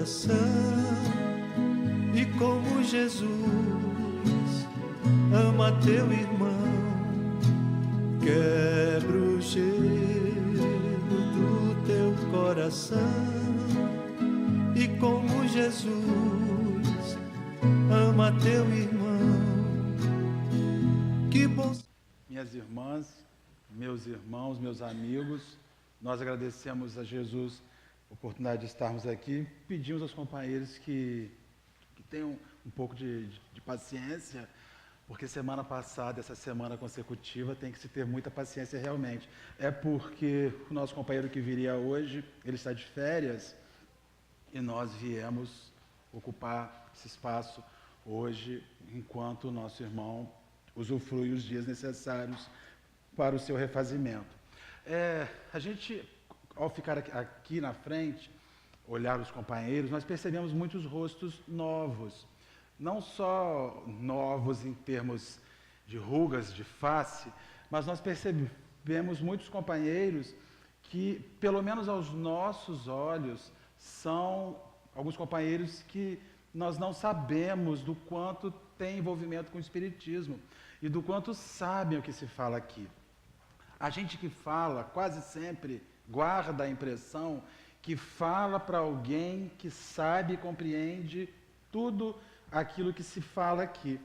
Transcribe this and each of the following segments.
coração. E como Jesus ama teu irmão, quebra o gelo do teu coração. E como Jesus ama teu irmão, que bom. Minhas irmãs, meus irmãos, meus amigos, nós agradecemos a Jesus a oportunidade de estarmos aqui. Pedimos aos companheiros que tenham um pouco de paciência, porque semana passada, essa semana consecutiva, tem que se ter muita paciência realmente. É porque o nosso companheiro que viria hoje, ele está de férias, e nós viemos ocupar esse espaço hoje, enquanto o nosso irmão usufrui os dias necessários para o seu refazimento. A gente, ao ficar aqui na frente, olhar os companheiros, nós percebemos muitos rostos novos. Não só novos em termos de rugas de face, mas nós percebemos muitos companheiros que, pelo menos aos nossos olhos, são alguns companheiros que nós não sabemos do quanto tem envolvimento com o Espiritismo e do quanto sabem o que se fala aqui. A gente que fala quase sempre guarda a impressão que fala para alguém que sabe e compreende tudo aquilo que se fala aqui.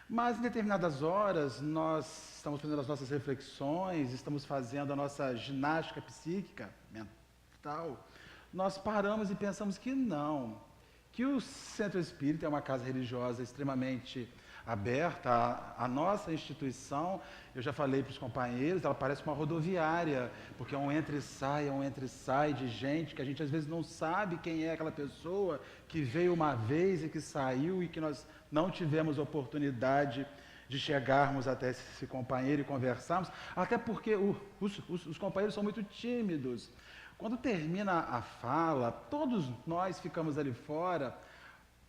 Mas em determinadas horas nós estamos fazendo as nossas reflexões, estamos fazendo a nossa ginástica psíquica, mental, nós paramos e pensamos que não, que o Centro Espírita é uma casa religiosa extremamente aberta. A nossa instituição, eu já falei para os companheiros, ela parece uma rodoviária, porque é um entra e sai de gente que a gente às vezes não sabe quem é aquela pessoa que veio uma vez e que saiu e que nós não tivemos oportunidade de chegarmos até esse companheiro e conversarmos, até porque os companheiros são muito tímidos. Quando termina a fala, todos nós ficamos ali fora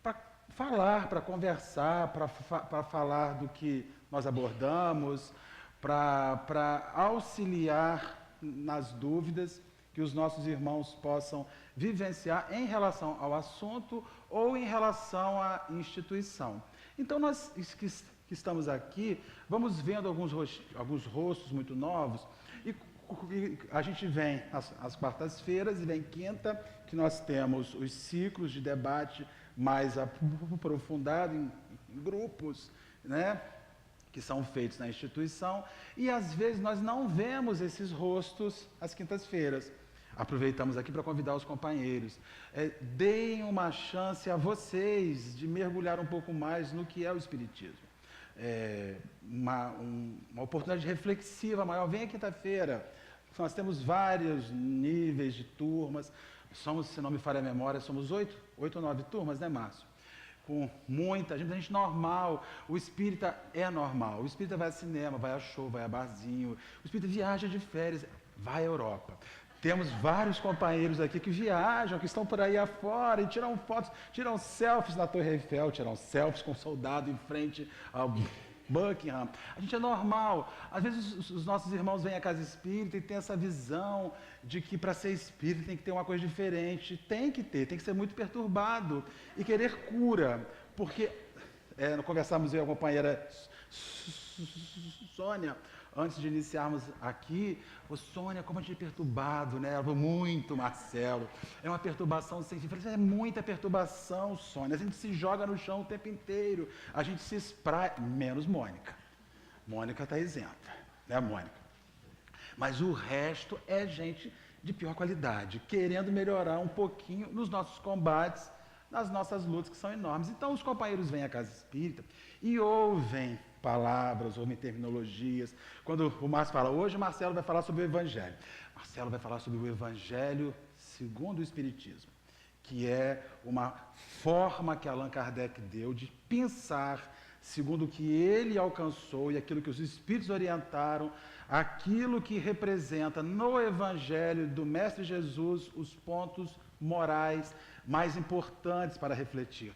para falar, para conversar, para falar do que nós abordamos, para auxiliar nas dúvidas que os nossos irmãos possam vivenciar em relação ao assunto ou em relação à instituição. Então, nós que estamos aqui, vamos vendo alguns rostos muito novos, e a gente vem às quartas-feiras e vem quinta, que nós temos os ciclos de debate mais aprofundado em grupos, né, que são feitos na instituição, e às vezes nós não vemos esses rostos às quintas-feiras. Aproveitamos aqui para convidar os companheiros. Deem uma chance a vocês de mergulhar um pouco mais no que é o Espiritismo. Uma oportunidade reflexiva maior. Venha quinta-feira. Nós temos vários níveis de turmas. Somos, se não me falha a memória, somos 8 ou 9 turmas, né, Márcio? Com muita gente normal. O espírita é normal. O espírita vai a cinema, vai a show, vai a barzinho. O espírita viaja de férias, vai à Europa. Temos vários companheiros aqui que viajam, que estão por aí afora e tiram fotos, tiram selfies na Torre Eiffel, tiram selfies com soldado em frente ao Buckingham. A gente é normal. Às vezes os nossos irmãos vêm à casa espírita e têm essa visão de que para ser espírita tem que ter uma coisa diferente. Tem que ser muito perturbado e querer cura. Porque, conversamos eu e a companheira Sônia, antes de iniciarmos aqui, Sônia, como a gente é perturbado, né? Ela falou, muito, Marcelo. É uma perturbação sem fim. Eu falei, é muita perturbação, Sônia. A gente se joga no chão o tempo inteiro. A gente se espraia, menos Mônica. Mônica está isenta, né, Mônica? Mas o resto é gente de pior qualidade, querendo melhorar um pouquinho nos nossos combates, nas nossas lutas, que são enormes. Então, os companheiros vêm à casa espírita e ouvem palavras, ouvem terminologias. Quando o Márcio fala, hoje o Marcelo vai falar sobre o Evangelho. Marcelo vai falar sobre o Evangelho segundo o Espiritismo, que é uma forma que Allan Kardec deu de pensar segundo o que ele alcançou e aquilo que os Espíritos orientaram, aquilo que representa no Evangelho do Mestre Jesus os pontos morais mais importantes para refletir.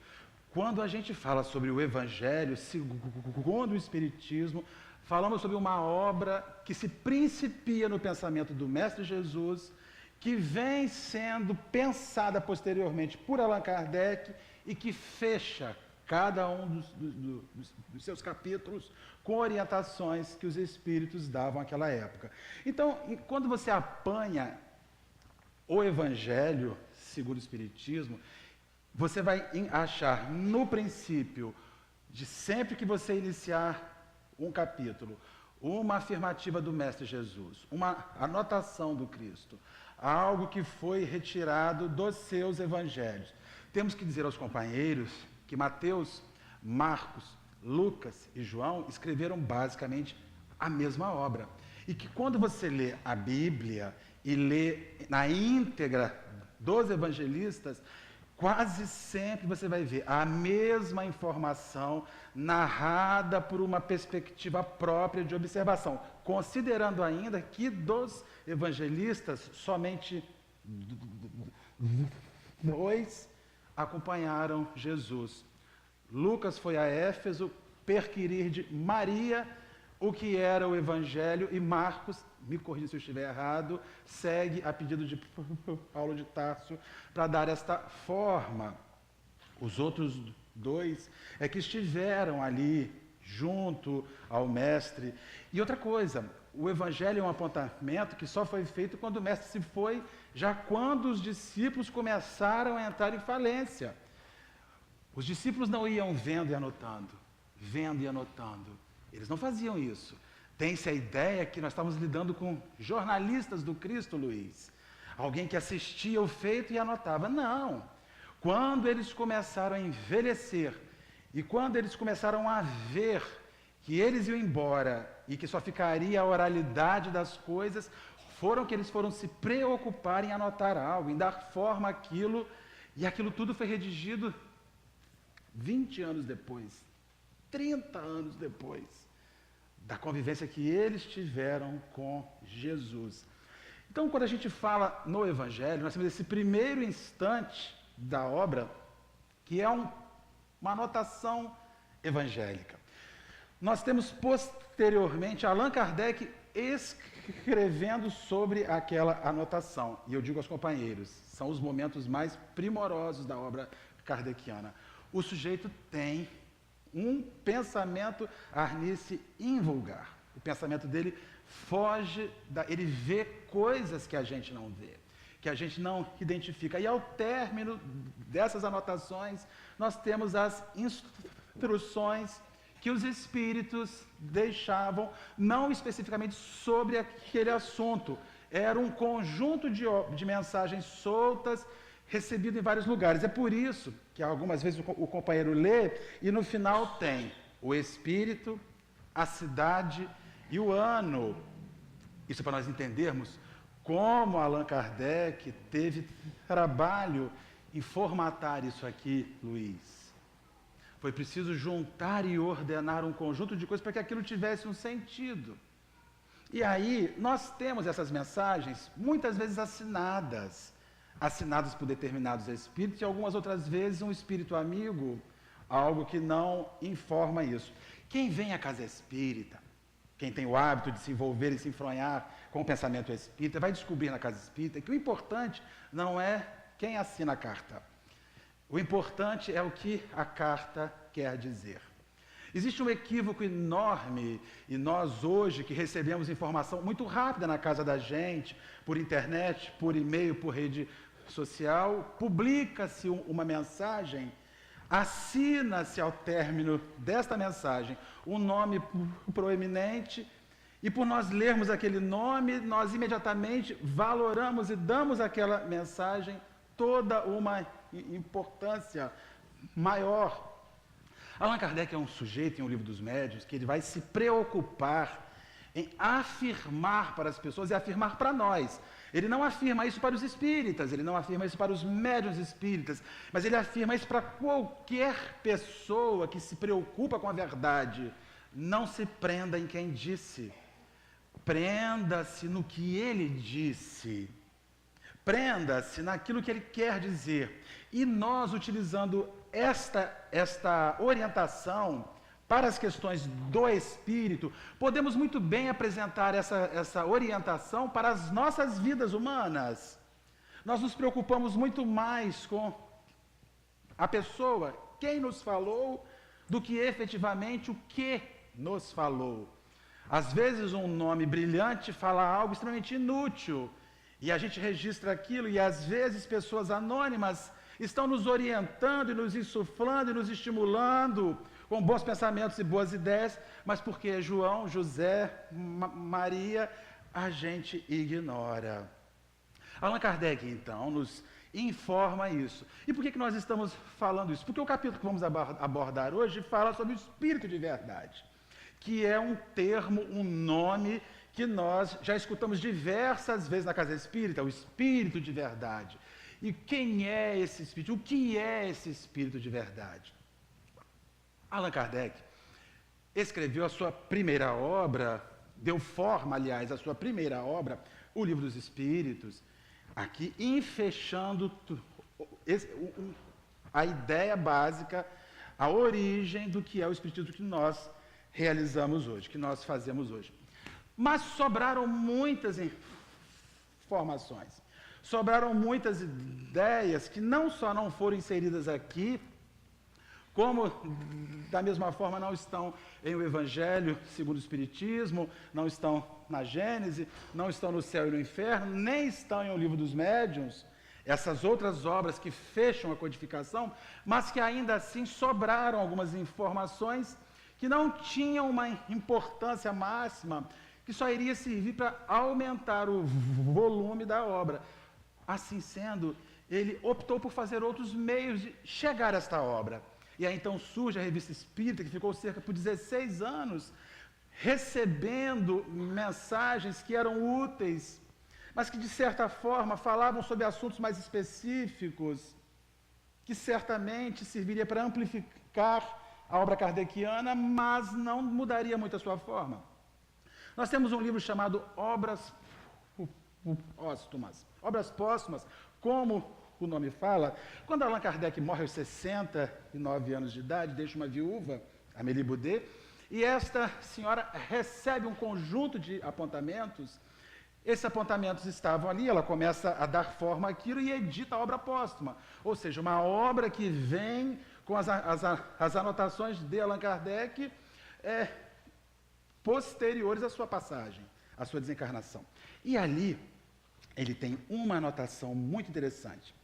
Quando a gente fala sobre o Evangelho, segundo o Espiritismo, falamos sobre uma obra que se principia no pensamento do Mestre Jesus que vem sendo pensada posteriormente por Allan Kardec e que fecha cada um dos seus capítulos com orientações que os espíritos davam naquela época. Então, quando você apanha o Evangelho segundo o Espiritismo, você vai achar no princípio de sempre que você iniciar um capítulo, uma afirmativa do Mestre Jesus, uma anotação do Cristo, algo que foi retirado dos seus evangelhos. Temos que dizer aos companheiros que Mateus, Marcos, Lucas e João escreveram basicamente a mesma obra. E que quando você lê a Bíblia e lê na íntegra dos evangelistas, quase sempre você vai ver a mesma informação narrada por uma perspectiva própria de observação, considerando ainda que dos evangelistas, somente 2 acompanharam Jesus. Lucas foi a Éfeso perquirir de Maria o que era o Evangelho, e Marcos, me corrija se eu estiver errado, segue a pedido de Paulo de Tarso para dar esta forma. Os outros 2 é que estiveram ali junto ao Mestre. E outra coisa, o Evangelho é um apontamento que só foi feito quando o Mestre se foi, já quando os discípulos começaram a entrar em falência. Os discípulos não iam vendo e anotando, vendo e anotando. Eles não faziam isso. Tem-se a ideia que nós estamos lidando com jornalistas do Cristo, Luiz. Alguém que assistia o feito e anotava. Não. Quando eles começaram a envelhecer e quando eles começaram a ver que eles iam embora e que só ficaria a oralidade das coisas, que eles foram se preocupar em anotar algo, em dar forma àquilo, e aquilo tudo foi redigido 20 anos depois, 30 anos depois da convivência que eles tiveram com Jesus. Então, quando a gente fala no Evangelho, nós temos esse primeiro instante da obra, que é uma anotação evangélica. Nós temos posteriormente Allan Kardec escrevendo sobre aquela anotação. E eu digo aos companheiros, são os momentos mais primorosos da obra kardeciana. O sujeito tem um pensamento arnice invulgar. O pensamento dele foge, ele vê coisas que a gente não vê, que a gente não identifica. E ao término dessas anotações, nós temos as instruções que os espíritos deixavam, não especificamente sobre aquele assunto. Era um conjunto de mensagens soltas, recebido em vários lugares. É por isso que algumas vezes o companheiro lê e no final tem o espírito, a cidade e o ano. Isso é para nós entendermos como Allan Kardec teve trabalho em formatar isso aqui, Luiz. Foi preciso juntar e ordenar um conjunto de coisas para que aquilo tivesse um sentido. E aí nós temos essas mensagens muitas vezes assinadas por determinados espíritos, e algumas outras vezes um espírito amigo, algo que não informa isso. Quem vem à casa espírita, quem tem o hábito de se envolver e se enfronhar com o pensamento espírita, vai descobrir na casa espírita que o importante não é quem assina a carta. O importante é o que a carta quer dizer. Existe um equívoco enorme, e nós hoje que recebemos informação muito rápida na casa da gente, por internet, por e-mail, por rede social, publica-se uma mensagem, assina-se ao término desta mensagem um nome proeminente, e por nós lermos aquele nome, nós imediatamente valoramos e damos àquela mensagem toda uma importância maior. Allan Kardec é um sujeito, em O Livro dos Médiuns, que ele vai se preocupar em afirmar para as pessoas e afirmar para nós. Ele não afirma isso para os espíritas, ele não afirma isso para os médiuns espíritas, mas ele afirma isso para qualquer pessoa que se preocupa com a verdade. Não se prenda em quem disse, prenda-se no que ele disse, prenda-se naquilo que ele quer dizer. E nós, utilizando esta orientação para as questões do espírito, podemos muito bem apresentar essa orientação para as nossas vidas humanas. Nós nos preocupamos muito mais com a pessoa, quem nos falou, do que efetivamente o que nos falou. Às vezes um nome brilhante fala algo extremamente inútil, e a gente registra aquilo, e às vezes pessoas anônimas estão nos orientando e nos insuflando e nos estimulando com bons pensamentos e boas ideias, mas porque é João, José, Maria, a gente ignora. Allan Kardec, então, nos informa isso. E por que nós estamos falando isso? Porque o capítulo que vamos abordar hoje fala sobre o Espírito de Verdade, que é um termo, um nome que nós já escutamos diversas vezes na Casa Espírita, o Espírito de Verdade. E quem é esse Espírito? O que é esse Espírito de Verdade? Allan Kardec escreveu a sua primeira obra, deu forma, aliás, à sua primeira obra, o Livro dos Espíritos, aqui enfechando a ideia básica, a origem do que é o Espiritismo que nós realizamos hoje, que nós fazemos hoje. Mas sobraram muitas informações, sobraram muitas ideias que não só não foram inseridas aqui, como da mesma forma não estão em o Evangelho segundo o Espiritismo, não estão na Gênese, não estão no Céu e no Inferno, nem estão em O Livro dos Médiuns, essas outras obras que fecham a codificação, mas que ainda assim sobraram algumas informações que não tinham uma importância máxima, que só iria servir para aumentar o volume da obra. Assim sendo, ele optou por fazer outros meios de chegar a esta obra. E aí então surge a Revista Espírita, que ficou cerca por 16 anos, recebendo mensagens que eram úteis, mas que de certa forma falavam sobre assuntos mais específicos, que certamente serviria para amplificar a obra kardeciana, mas não mudaria muito a sua forma. Nós temos um livro chamado Obras Póstumas. Obras Póstumas, como o nome fala, quando Allan Kardec morre aos 69 anos de idade, deixa uma viúva, Amélie Boudet, e esta senhora recebe um conjunto de apontamentos. Esses apontamentos estavam ali, ela começa a dar forma àquilo e edita a obra póstuma, ou seja, uma obra que vem com as anotações de Allan Kardec posteriores à sua passagem, à sua desencarnação. E ali, ele tem uma anotação muito interessante.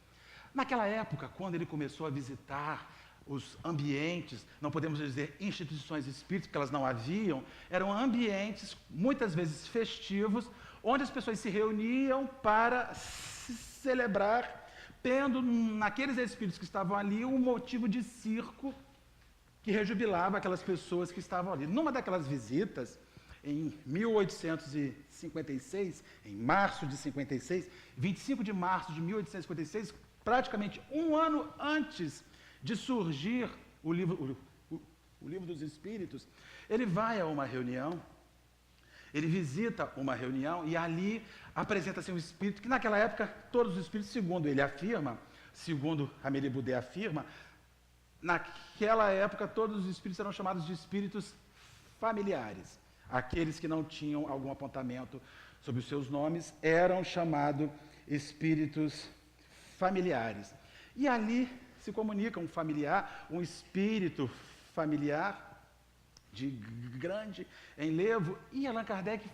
Naquela época, quando ele começou a visitar os ambientes, não podemos dizer instituições espíritas, porque elas não haviam, eram ambientes, muitas vezes festivos, onde as pessoas se reuniam para celebrar, tendo naqueles espíritos que estavam ali um motivo de circo que rejubilava aquelas pessoas que estavam ali. Numa daquelas visitas, em 1856, em março de 56, 25 de março de 1856, praticamente um ano antes de surgir o livro dos Espíritos, ele vai a uma reunião, ele visita uma reunião e ali apresenta-se um espírito que naquela época todos os espíritos, segundo ele afirma, segundo Amélie Boudet afirma, naquela época todos os espíritos eram chamados de espíritos familiares. Aqueles que não tinham algum apontamento sobre os seus nomes eram chamados espíritos familiares. E ali se comunica um familiar, um espírito familiar de grande enlevo, e Allan Kardec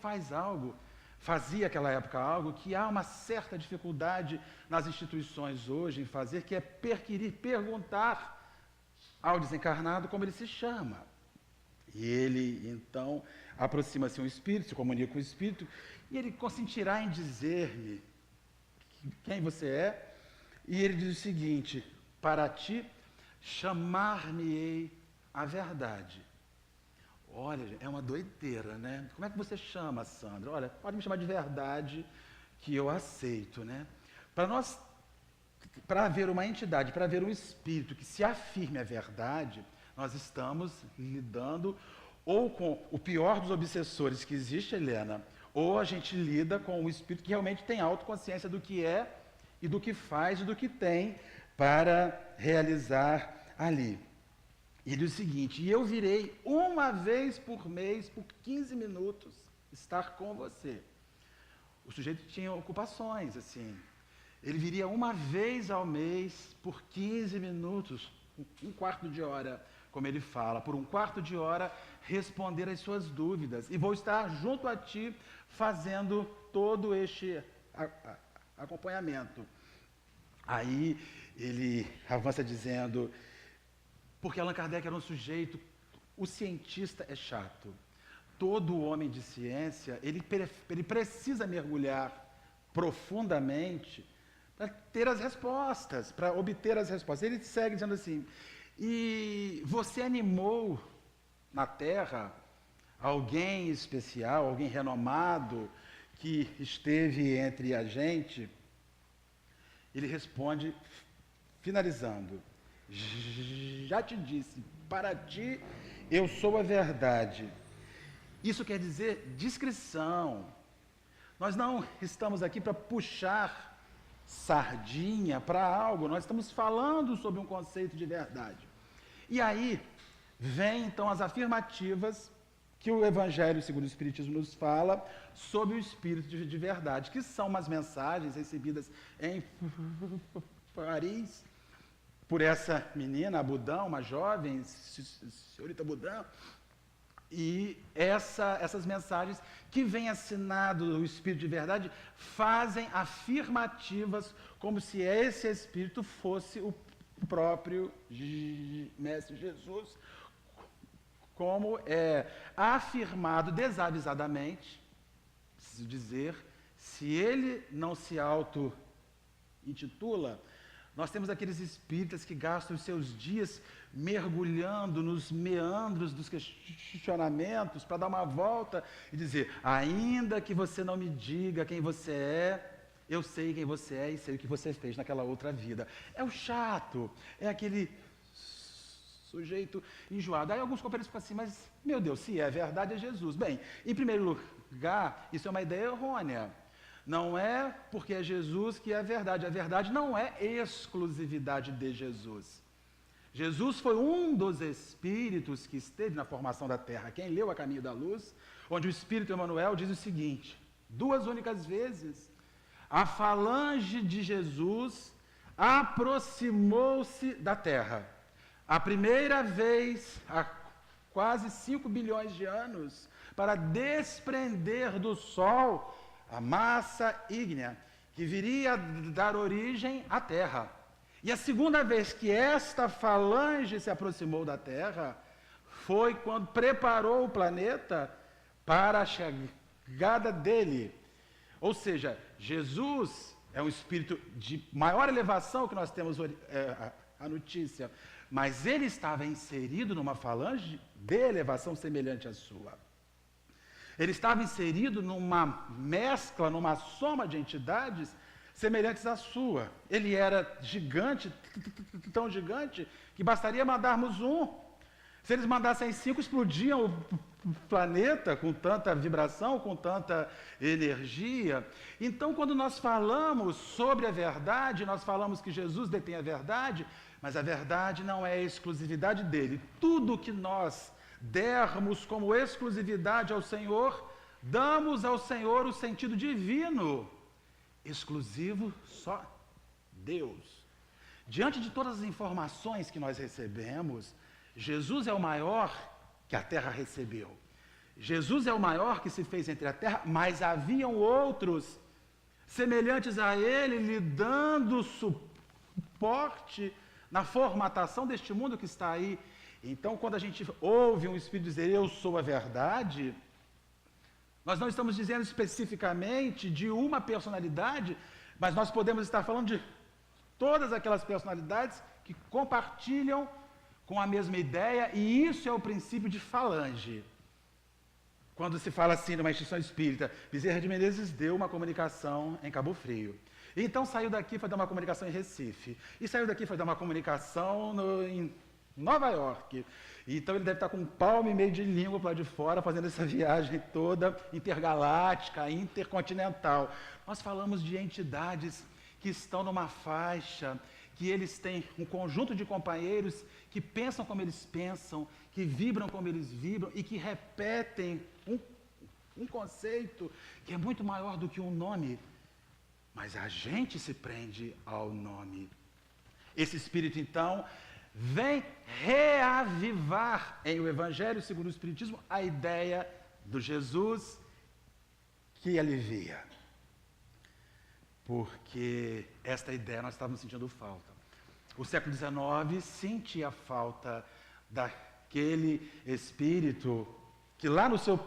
fazia naquela época algo que há uma certa dificuldade nas instituições hoje em fazer, que é perguntar ao desencarnado como ele se chama. E ele, então, aproxima-se um espírito, se comunica com o espírito, e ele consentirá em dizer-me quem você é, e ele diz o seguinte: para ti, chamar-me-ei a verdade. Olha, é uma doideira, né? Como é que você chama, Sandra? Olha, pode me chamar de verdade, que eu aceito, né? Para haver uma entidade, para haver um espírito que se afirme a verdade, nós estamos lidando ou com o pior dos obsessores que existe, Helena, ou a gente lida com o espírito que realmente tem autoconsciência do que é e do que faz e do que tem para realizar ali. E ele diz o seguinte: e eu virei uma vez por mês, por 15 minutos, estar com você. O sujeito tinha ocupações, assim. Ele viria uma vez ao mês, por 15 minutos, um quarto de hora, como ele fala, por um quarto de hora, responder às suas dúvidas. E vou estar junto a ti, fazendo todo este acompanhamento. Aí ele avança dizendo, porque Allan Kardec era um sujeito, o cientista é chato. Todo homem de ciência, ele precisa mergulhar profundamente para ter as respostas, para obter as respostas. Ele segue dizendo assim, e você animou na Terra alguém especial, alguém renomado que esteve entre a gente? Ele responde, finalizando, já te disse, para ti eu sou a verdade. Isso quer dizer discrição. Nós não estamos aqui para puxar sardinha para algo, nós estamos falando sobre um conceito de verdade. E aí, vem então as afirmativas que o Evangelho segundo o Espiritismo nos fala sobre o Espírito de verdade, que são umas mensagens recebidas em Paris por essa menina, a Budã, uma jovem, senhorita Budã, e essas mensagens que vêm assinado o Espírito de verdade fazem afirmativas como se esse Espírito fosse o próprio Mestre Jesus, como é afirmado desavisadamente, preciso dizer, se ele não se auto-intitula, nós temos aqueles espíritas que gastam os seus dias mergulhando nos meandros dos questionamentos para dar uma volta e dizer, ainda que você não me diga quem você é, eu sei quem você é e sei o que você fez naquela outra vida. É o chato, é aquele sujeito enjoado. Aí alguns companheiros ficam assim, mas, meu Deus, se é verdade, é Jesus. Bem, em primeiro lugar, isso é uma ideia errônea. Não é porque é Jesus que é a verdade não é exclusividade de Jesus. Jesus foi um dos espíritos que esteve na formação da terra. Quem leu A Caminho da Luz, onde o Espírito Emmanuel diz o seguinte, 2 únicas vezes, a falange de Jesus aproximou-se da terra. A primeira vez, há quase 5 bilhões de anos, para desprender do Sol a massa ígnea que viria dar origem à Terra. E a segunda vez que esta falange se aproximou da Terra foi quando preparou o planeta para a chegada dele. Ou seja, Jesus é um espírito de maior elevação que nós temos a notícia, mas ele estava inserido numa falange de elevação semelhante à sua. Ele estava inserido numa mescla, numa soma de entidades semelhantes à sua. Ele era gigante, tão gigante, que bastaria mandarmos um. Se eles mandassem 5, explodiam o planeta com tanta vibração, com tanta energia. Então, quando nós falamos sobre a verdade, nós falamos que Jesus detém a verdade, mas a verdade não é a exclusividade dele. Tudo que nós dermos como exclusividade ao Senhor, damos ao Senhor o sentido divino, exclusivo só Deus. Diante de todas as informações que nós recebemos, Jesus é o maior que a terra recebeu. Jesus é o maior que se fez entre a terra, mas haviam outros semelhantes a ele, lhe dando suporte na formatação deste mundo que está aí. Então, quando a gente ouve um Espírito dizer, eu sou a verdade, nós não estamos dizendo especificamente de uma personalidade, mas nós podemos estar falando de todas aquelas personalidades que compartilham com a mesma ideia, e isso é o princípio de falange. Quando se fala assim numa instituição espírita, Bezerra de Menezes deu uma comunicação em Cabo Frio. Então saiu daqui e foi dar uma comunicação em Recife. E saiu daqui e foi dar uma comunicação em Nova York. Então ele deve estar com 1,5 palmo de língua para lá de fora, fazendo essa viagem toda intergaláctica, intercontinental. Nós falamos de entidades que estão numa faixa, que eles têm um conjunto de companheiros que pensam como eles pensam, que vibram como eles vibram e que repetem um conceito que é muito maior do que um nome. mas a gente se prende ao nome. Esse Espírito, então, vem reavivar em o Evangelho segundo o Espiritismo a ideia do Jesus que alivia. Porque esta ideia nós estávamos sentindo falta. O século XIX sentia falta daquele Espírito que lá no seu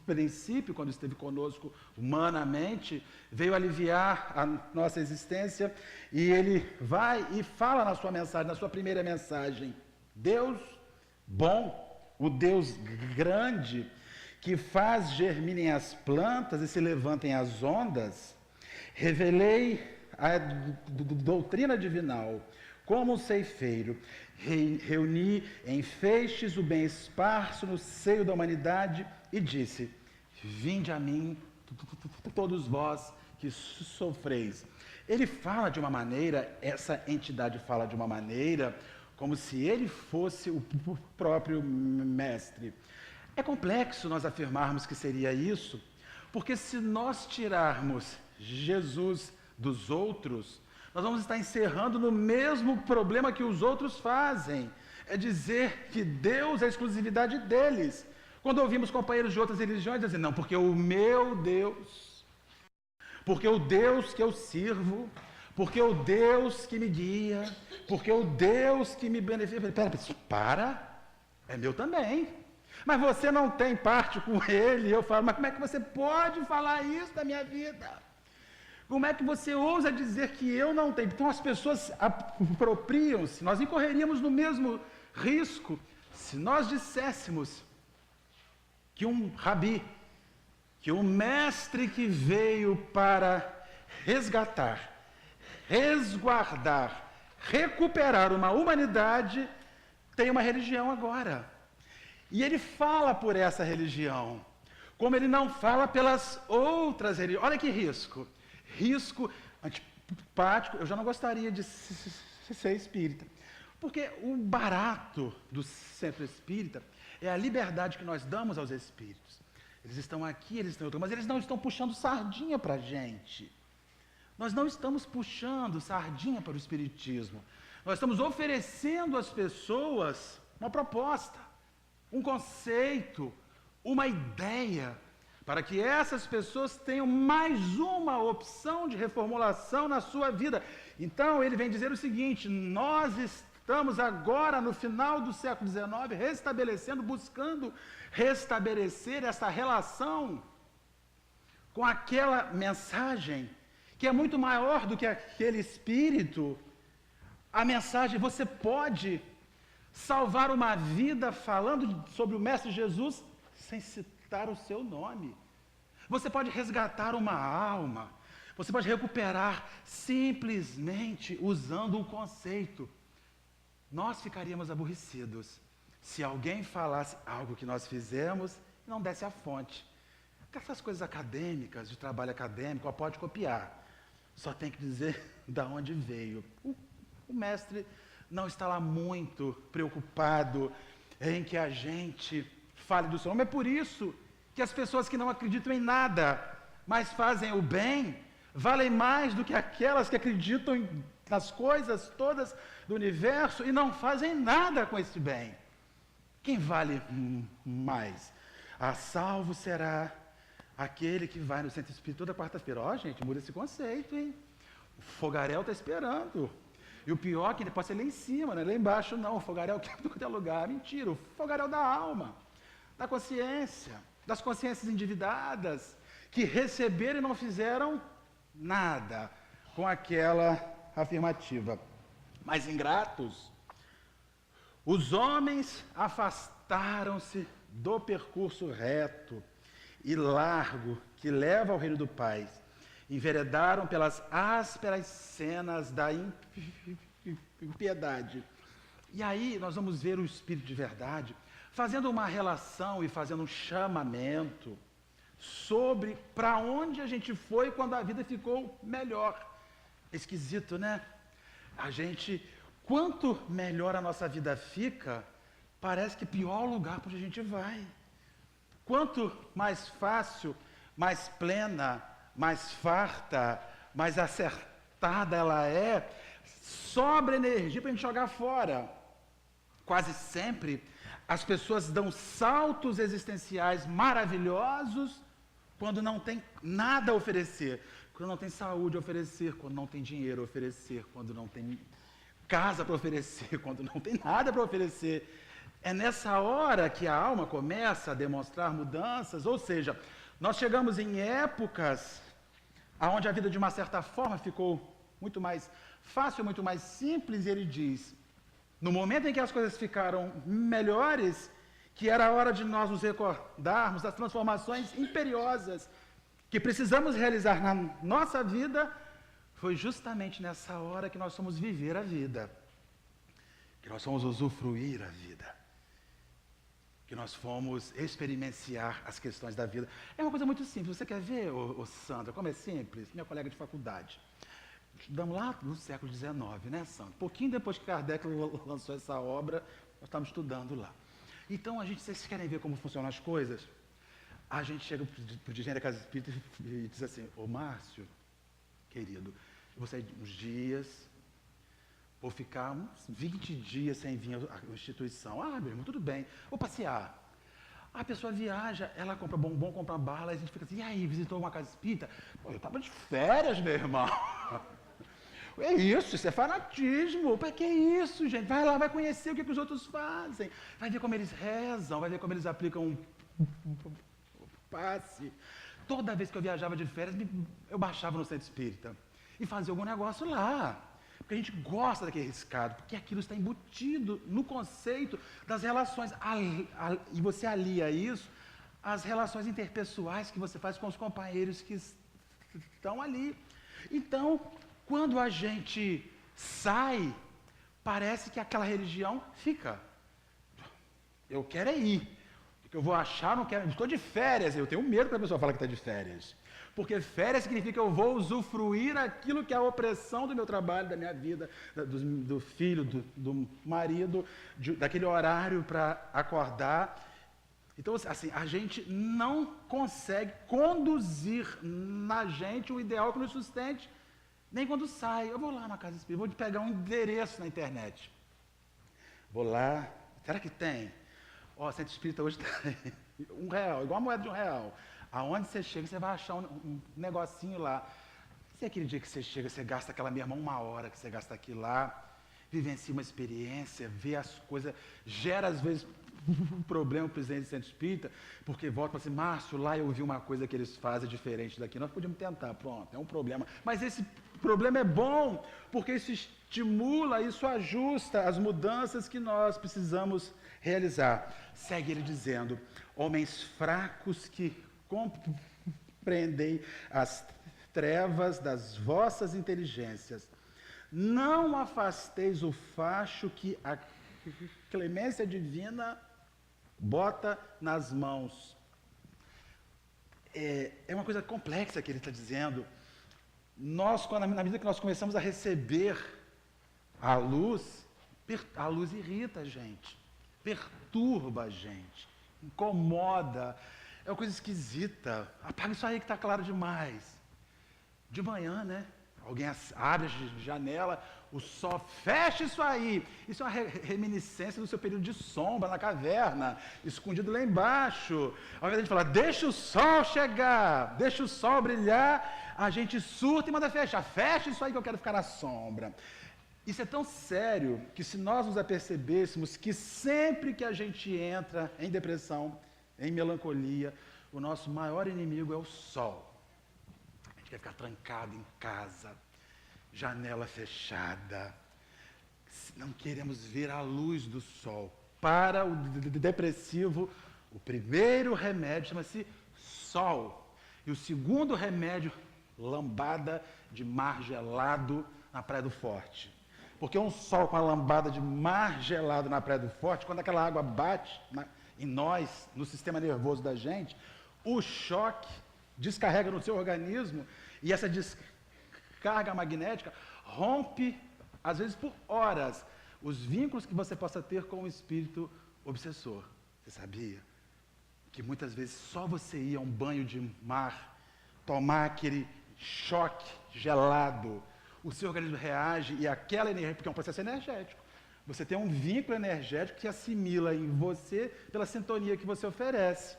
princípio, quando esteve conosco humanamente, veio aliviar a nossa existência, e ele vai e fala na sua mensagem, na sua primeira mensagem: Deus bom, o Deus grande, que faz germinem as plantas e se levantem as ondas, revelei a doutrina divinal como um ceifeiro, reuni em feixes o bem esparso no seio da humanidade e disse: vinde a mim, todos vós que sofreis. Ele fala de uma maneira, essa entidade fala de uma maneira, como se ele fosse o próprio mestre. É complexo nós afirmarmos que seria isso, porque se nós tirarmos Jesus dos outros, nós vamos estar encerrando no mesmo problema que os outros fazem. É dizer que Deus é a exclusividade deles. Quando ouvimos companheiros de outras religiões dizendo, não, porque o meu Deus, porque o Deus que eu sirvo, porque o Deus que me guia, porque o Deus que me beneficia. É meu também. Mas você não tem parte com ele. Eu falo, mas como é que você pode falar isso da minha vida? Como é que você ousa dizer que eu não tenho? Então as pessoas apropriam-se, nós incorreríamos no mesmo risco se nós disséssemos que um rabi, que um mestre que veio para resgatar, resguardar, recuperar uma humanidade, tem uma religião agora. E ele fala por essa religião, como ele não fala pelas outras religiões. Olha que risco. Risco antipático. Eu já não gostaria de ser espírita. Porque o barato do centro espírita é a liberdade que nós damos aos espíritos. Eles estão aqui, eles estão em outro, mas eles não estão puxando sardinha para a gente. Nós não estamos puxando sardinha para o espiritismo. Nós estamos oferecendo às pessoas uma proposta, um conceito, uma ideia, para que essas pessoas tenham mais uma opção de reformulação na sua vida. Então, ele vem dizer o seguinte: nós estamos agora, no final do século XIX, restabelecendo, buscando restabelecer essa relação com aquela mensagem, que é muito maior do que aquele espírito. A mensagem, você pode salvar uma vida falando sobre o Mestre Jesus sem citar o seu nome. Você pode resgatar uma alma. Você pode recuperar simplesmente usando um conceito. Nós ficaríamos aborrecidos se alguém falasse algo que nós fizemos e não desse a fonte. Essas coisas acadêmicas, de trabalho acadêmico, pode copiar. Só tem que dizer de onde veio. O mestre não está lá muito preocupado em que a gente fale do seu nome. É por isso que as pessoas que não acreditam em nada, mas fazem o bem, valem mais do que aquelas que acreditam nas coisas todas do universo e não fazem nada com esse bem. Quem vale mais? A salvo será aquele que vai no centro espírita toda quarta-feira. Ó, gente, muda esse conceito, hein? O fogaréu está esperando. E o pior é que ele pode ser lá em cima, né? Lá embaixo não, o fogaréu que é em qualquer lugar. Mentira, o fogaréu da alma, da consciência, das consciências endividadas, que receberam e não fizeram nada com aquela afirmativa. Mas ingratos, os homens afastaram-se do percurso reto e largo que leva ao reino do Pai. Enveredaram pelas ásperas cenas da impiedade. E aí nós vamos ver o Espírito de verdade fazendo uma relação e fazendo um chamamento sobre para onde a gente foi quando a vida ficou melhor. Esquisito, né? A gente, quanto melhor a nossa vida fica, parece que pior o lugar para onde a gente vai. Quanto mais fácil, mais plena, mais farta, mais acertada ela é, sobra energia para a gente jogar fora. Quase sempre, as pessoas dão saltos existenciais maravilhosos quando não tem nada a oferecer, quando não tem saúde a oferecer, quando não tem dinheiro a oferecer, quando não tem casa para oferecer, quando não tem nada para oferecer. É nessa hora que a alma começa a demonstrar mudanças, ou seja, nós chegamos em épocas onde a vida de uma certa forma ficou muito mais fácil, muito mais simples, e ele diz, no momento em que as coisas ficaram melhores, que era a hora de nós nos recordarmos das transformações imperiosas que precisamos realizar na nossa vida, foi justamente nessa hora que nós fomos viver a vida, que nós fomos usufruir a vida, que nós fomos experienciar as questões da vida. É uma coisa muito simples. Você quer ver, Sandra, como é simples? Minha colega de faculdade. Estudamos lá no século XIX, né, Sandra? Pouquinho depois que Kardec lançou essa obra, nós estávamos estudando lá. Então, vocês querem ver como funcionam as coisas? A gente chega para o dirigente da Casa Espírita e diz assim, ô Márcio, querido, eu vou sair uns dias, vou ficar uns 20 dias sem vir à instituição. Ah, meu irmão, tudo bem, vou passear. A pessoa viaja, ela compra bombom, compra bala, e a gente fica assim, e aí, visitou uma casa espírita? Pô, eu estava de férias, meu irmão. É isso é fanatismo. Para que isso, gente? Vai lá, vai conhecer o que os outros fazem. Vai ver como eles rezam, vai ver como eles aplicam um passe. Toda vez que eu viajava de férias, eu baixava no centro espírita e fazia algum negócio lá. Porque a gente gosta daquele riscado, porque aquilo está embutido no conceito das relações. E você alia isso às relações interpessoais que você faz com os companheiros que estão ali. Então, quando a gente sai, parece que aquela religião fica. Eu quero é ir. O que eu vou achar, não quero. Estou de férias. Eu tenho medo quando a pessoa fala que está de férias. Porque férias significa que eu vou usufruir aquilo que é a opressão do meu trabalho, da minha vida, do filho, do marido, daquele horário para acordar. Então, assim, a gente não consegue conduzir na gente o ideal que nos sustente, nem quando sai. Eu vou lá na Casa Espírita, vou pegar um endereço na internet. Vou lá, será que tem? Ó, Centro Espírita hoje tem R$1, igual a moeda de R$1. Aonde você chega, você vai achar um negocinho lá. Se é aquele dia que você chega, você gasta aquela mesma 1 hora que você gasta aqui lá, vivencia uma experiência, vê as coisas, gera às vezes um problema para o presidente do Centro Espírita, porque volta e fala assim, Márcio, lá eu vi uma coisa que eles fazem diferente daqui, nós podíamos tentar, pronto, é um problema. Mas esse problema é bom, porque isso estimula, isso ajusta as mudanças que nós precisamos realizar. Segue ele dizendo, homens fracos que compreendei as trevas das vossas inteligências, não afasteis o facho que a clemência divina bota nas mãos. É uma coisa complexa que ele está dizendo. Nós, na medida que nós começamos a receber a luz irrita a gente, perturba a gente, incomoda, é uma coisa esquisita. Apaga isso aí que está claro demais. De manhã, né? Alguém abre a janela, o sol, fecha isso aí. Isso é uma reminiscência do seu período de sombra na caverna, escondido lá embaixo. Ao invés de a gente falar, deixa o sol chegar, deixa o sol brilhar, a gente surta e manda fechar. Fecha isso aí que eu quero ficar na sombra. Isso é tão sério que se nós nos apercebêssemos que sempre que a gente entra em depressão, em melancolia, o nosso maior inimigo é o sol. A gente quer ficar trancado em casa, janela fechada, não queremos ver a luz do sol. Para o depressivo, o primeiro remédio chama-se sol. E o segundo remédio, lambada de mar gelado na Praia do Forte. Porque um sol com a lambada de mar gelado na Praia do Forte, quando aquela água bate em nós, no sistema nervoso da gente, o choque descarrega no seu organismo e essa descarga magnética rompe, às vezes por horas, os vínculos que você possa ter com o espírito obsessor. Você sabia que muitas vezes só você ir a um banho de mar, tomar aquele choque gelado. O seu organismo reage e aquela energia, porque é um processo energético. Você tem um vínculo energético que assimila em você pela sintonia que você oferece.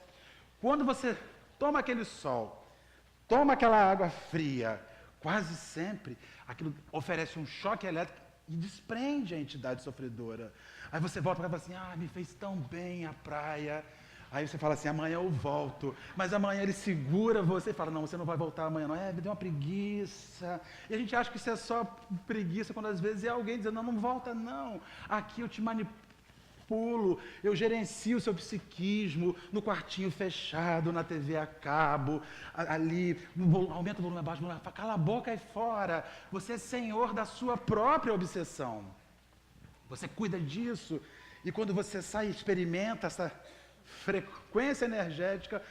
Quando você toma aquele sol, toma aquela água fria, quase sempre, aquilo oferece um choque elétrico e desprende a entidade sofredora. Aí você volta para falar assim, me fez tão bem a praia. Aí você fala assim, amanhã eu volto. Mas amanhã ele segura você e fala, não, você não vai voltar amanhã não. Me deu uma preguiça. E a gente acha que isso é só preguiça, quando às vezes é alguém dizendo, não, não volta não. Aqui eu te manipulo, eu gerencio o seu psiquismo, no quartinho fechado, na TV a cabo, ali, aumenta o volume abaixo, cala a boca aí fora. Você é senhor da sua própria obsessão. Você cuida disso. E quando você sai e experimenta essa frequência energética,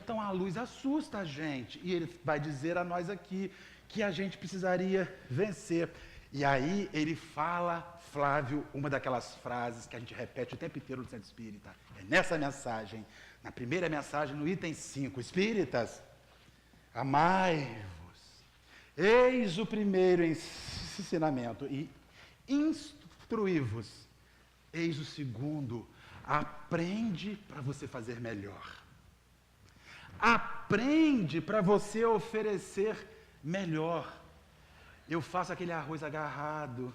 então a luz assusta a gente, e ele vai dizer a nós aqui que a gente precisaria vencer. E aí ele fala, Flávio, uma daquelas frases que a gente repete o tempo inteiro no Centro Espírita, é nessa mensagem, na primeira mensagem, no item 5, Espíritas, amai-vos, eis o primeiro ensinamento, e instruí-vos, eis o segundo. Aprende para você fazer melhor. Aprende para você oferecer melhor. Eu faço aquele arroz agarrado,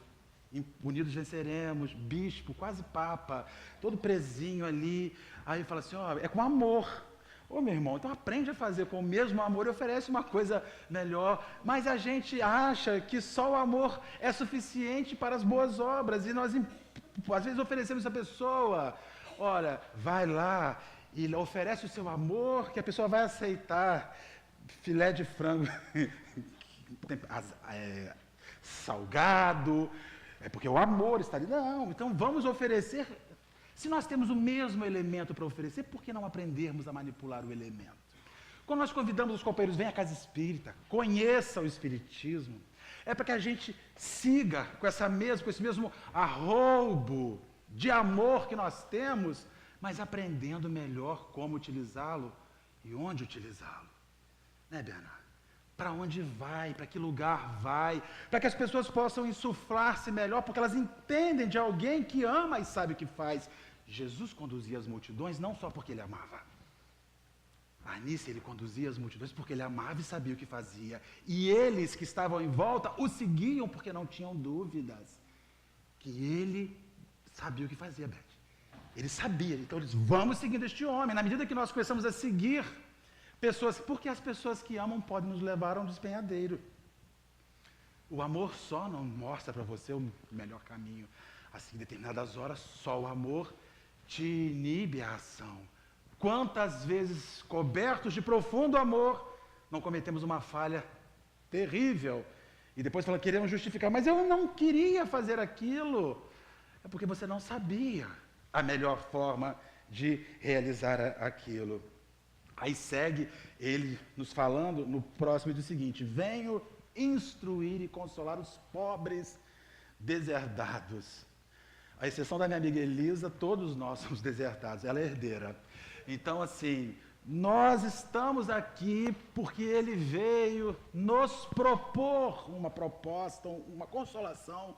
unidos venceremos, bispo, quase papa, todo presinho ali. Aí fala assim, é com amor. Meu irmão, então aprende a fazer com o mesmo amor e oferece uma coisa melhor. Mas a gente acha que só o amor é suficiente para as boas obras. E nós, às vezes, oferecemos a pessoa... Olha, vai lá e oferece o seu amor, que a pessoa vai aceitar. Filé de frango salgado, porque o amor está ali. Não, então vamos oferecer. Se nós temos o mesmo elemento para oferecer, por que não aprendermos a manipular o elemento? Quando nós convidamos os companheiros, venha à casa espírita, conheça o espiritismo, é para que a gente siga com esse mesmo arroubo de amor que nós temos, mas aprendendo melhor como utilizá-lo e onde utilizá-lo. Né, Bernardo? Para onde vai, para que lugar vai, para que as pessoas possam insuflar-se melhor, porque elas entendem de alguém que ama e sabe o que faz. Jesus conduzia as multidões não só porque ele amava. Nisso ele conduzia as multidões porque ele amava e sabia o que fazia. E eles que estavam em volta o seguiam porque não tinham dúvidas que ele sabia o que fazia, Beth. Ele sabia. Então eles, vamos seguindo este homem. Na medida que nós começamos a seguir pessoas, porque as pessoas que amam podem nos levar a um despenhadeiro. O amor só não mostra para você o melhor caminho. Assim, em determinadas horas, só o amor te inibe a ação. Quantas vezes, cobertos de profundo amor, não cometemos uma falha terrível. E depois falamos, queremos justificar, mas eu não queria fazer aquilo. É porque você não sabia a melhor forma de realizar aquilo. Aí segue ele nos falando no próximo do seguinte: venho instruir e consolar os pobres deserdados. À exceção da minha amiga Elisa, todos nós somos deserdados, ela é herdeira. Então, assim, nós estamos aqui porque ele veio nos propor uma proposta, uma consolação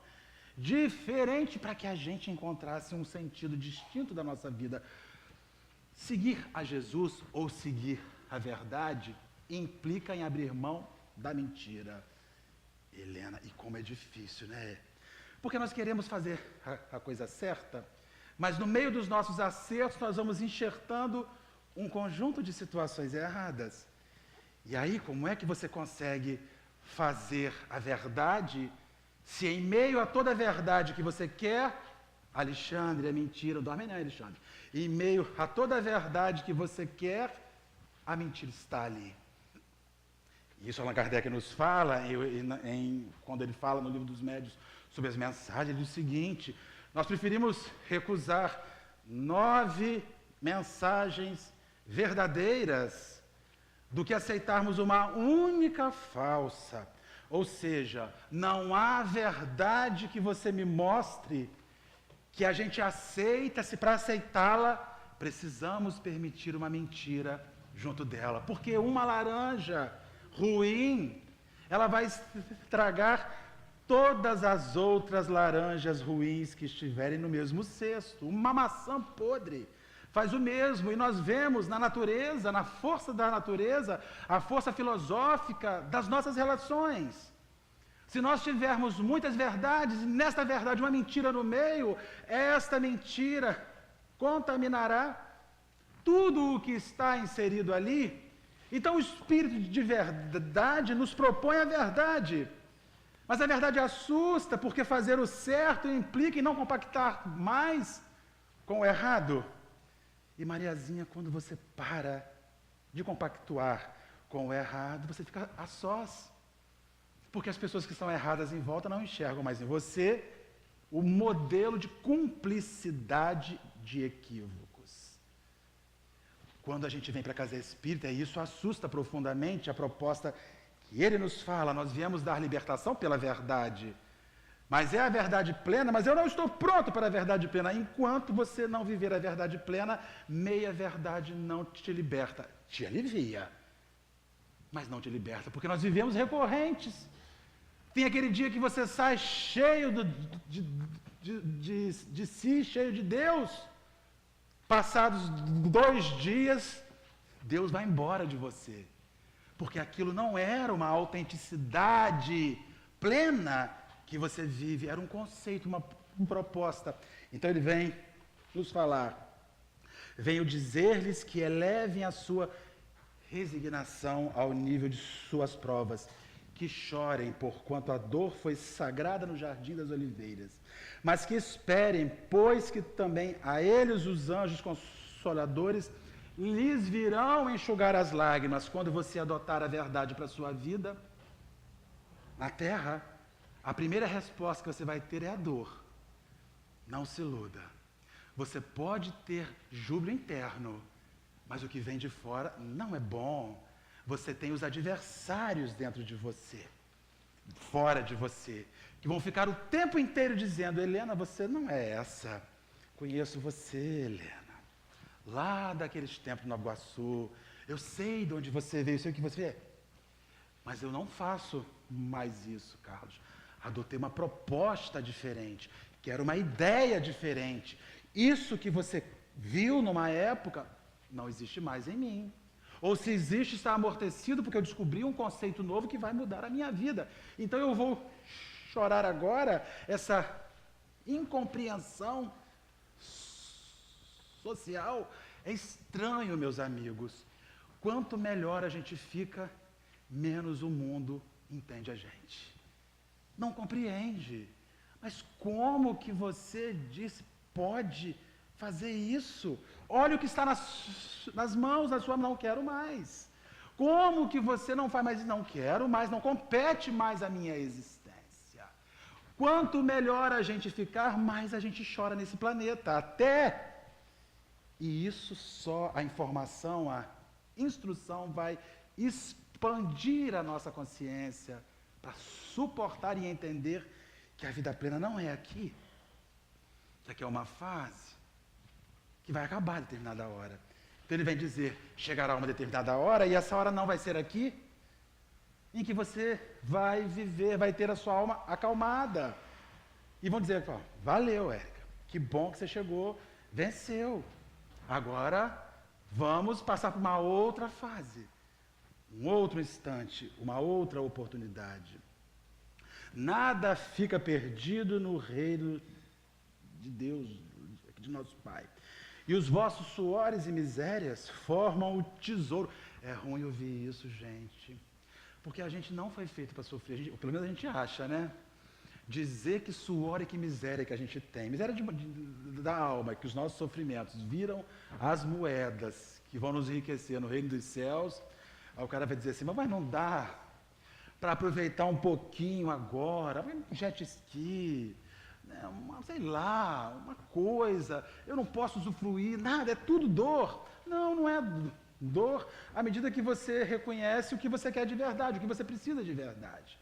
diferente para que a gente encontrasse um sentido distinto da nossa vida. Seguir a Jesus ou seguir a verdade implica em abrir mão da mentira. Helena, e como é difícil, né? Porque nós queremos fazer a coisa certa, mas no meio dos nossos acertos nós vamos enxertando um conjunto de situações erradas. E aí, como é que você consegue fazer a verdade se em meio a toda a verdade que você quer, Alexandre, é mentira, não dorme não, Alexandre. Em meio a toda a verdade que você quer, a mentira está ali. Isso Allan Kardec nos fala, quando ele fala no Livro dos Médiuns sobre as mensagens, ele diz o seguinte: nós preferimos recusar 9 mensagens verdadeiras do que aceitarmos uma única falsa. Ou seja, não há verdade que você me mostre que a gente aceita, se para aceitá-la, precisamos permitir uma mentira junto dela. Porque uma laranja ruim, ela vai estragar todas as outras laranjas ruins que estiverem no mesmo cesto. Uma maçã podre faz o mesmo, e nós vemos na natureza, na força da natureza, a força filosófica das nossas relações. Se nós tivermos muitas verdades, e nesta verdade uma mentira no meio, esta mentira contaminará tudo o que está inserido ali. Então o Espírito de verdade nos propõe a verdade. Mas a verdade assusta, porque fazer o certo implica em não compactar mais com o errado. E Mariazinha, quando você para de compactuar com o errado, você fica a sós. Porque as pessoas que estão erradas em volta não enxergam mais em você o modelo de cumplicidade de equívocos. Quando a gente vem para a casa espírita, e isso assusta profundamente a proposta que ele nos fala, nós viemos dar libertação pela verdade. Mas é a verdade plena, mas eu não estou pronto para a verdade plena. Enquanto você não viver a verdade plena, meia verdade não te liberta. Te alivia, mas não te liberta, porque nós vivemos recorrentes. Tem aquele dia que você sai cheio de si, cheio de Deus. Passados 2 dias, Deus vai embora de você. Porque aquilo não era uma autenticidade plena que você vive, era um conceito, uma proposta. Então ele vem nos falar, venho dizer-lhes que elevem a sua resignação ao nível de suas provas, que chorem, porquanto a dor foi sagrada no jardim das oliveiras, mas que esperem, pois que também a eles os anjos consoladores lhes virão enxugar as lágrimas quando você adotar a verdade para a sua vida. Na terra, a primeira resposta que você vai ter é a dor. Não se iluda. Você pode ter júbilo interno, mas o que vem de fora não é bom. Você tem os adversários dentro de você, fora de você, que vão ficar o tempo inteiro dizendo, Helena, você não é essa. Conheço você, Helena. Lá daqueles tempos no Nova Iguaçu, eu sei de onde você veio, eu sei o que você é. Mas eu não faço mais isso, Carlos. Adotei uma proposta diferente, quero uma ideia diferente. Isso que você viu numa época, não existe mais em mim. Ou se existe, está amortecido, porque eu descobri um conceito novo que vai mudar a minha vida. Então eu vou chorar agora essa incompreensão social. É estranho, meus amigos. Quanto melhor a gente fica, menos o mundo entende a gente. Não compreende. Mas como que você disse, pode fazer isso? Olha o que está nas mãos da sua mão, não quero mais. Como que você não faz mais? Não quero mais, não compete mais a minha existência. Quanto melhor a gente ficar, mais a gente chora nesse planeta. E isso só, a informação, a instrução vai expandir a nossa consciência para suportar e entender que a vida plena não é aqui. Que aqui é uma fase que vai acabar a determinada hora. Então ele vem dizer, chegará uma determinada hora, e essa hora não vai ser aqui, em que você vai viver, vai ter a sua alma acalmada. E vão dizer, valeu, Érica, que bom que você chegou, venceu. Agora, vamos passar por uma outra fase, um outro instante, uma outra oportunidade. Nada fica perdido no reino de Deus, de nosso Pai. E os vossos suores e misérias formam o tesouro. É ruim ouvir isso, gente. Porque a gente não foi feito para sofrer. Pelo menos a gente acha, né? Dizer que suor e que miséria que a gente tem. Miséria da alma, que os nossos sofrimentos viram as moedas que vão nos enriquecer no reino dos céus. Aí o cara vai dizer assim, mas não dá para aproveitar um pouquinho agora. Jet ski, sei lá, uma coisa, eu não posso usufruir, nada, é tudo dor. Não é dor, à medida que você reconhece o que você quer de verdade, o que você precisa de verdade.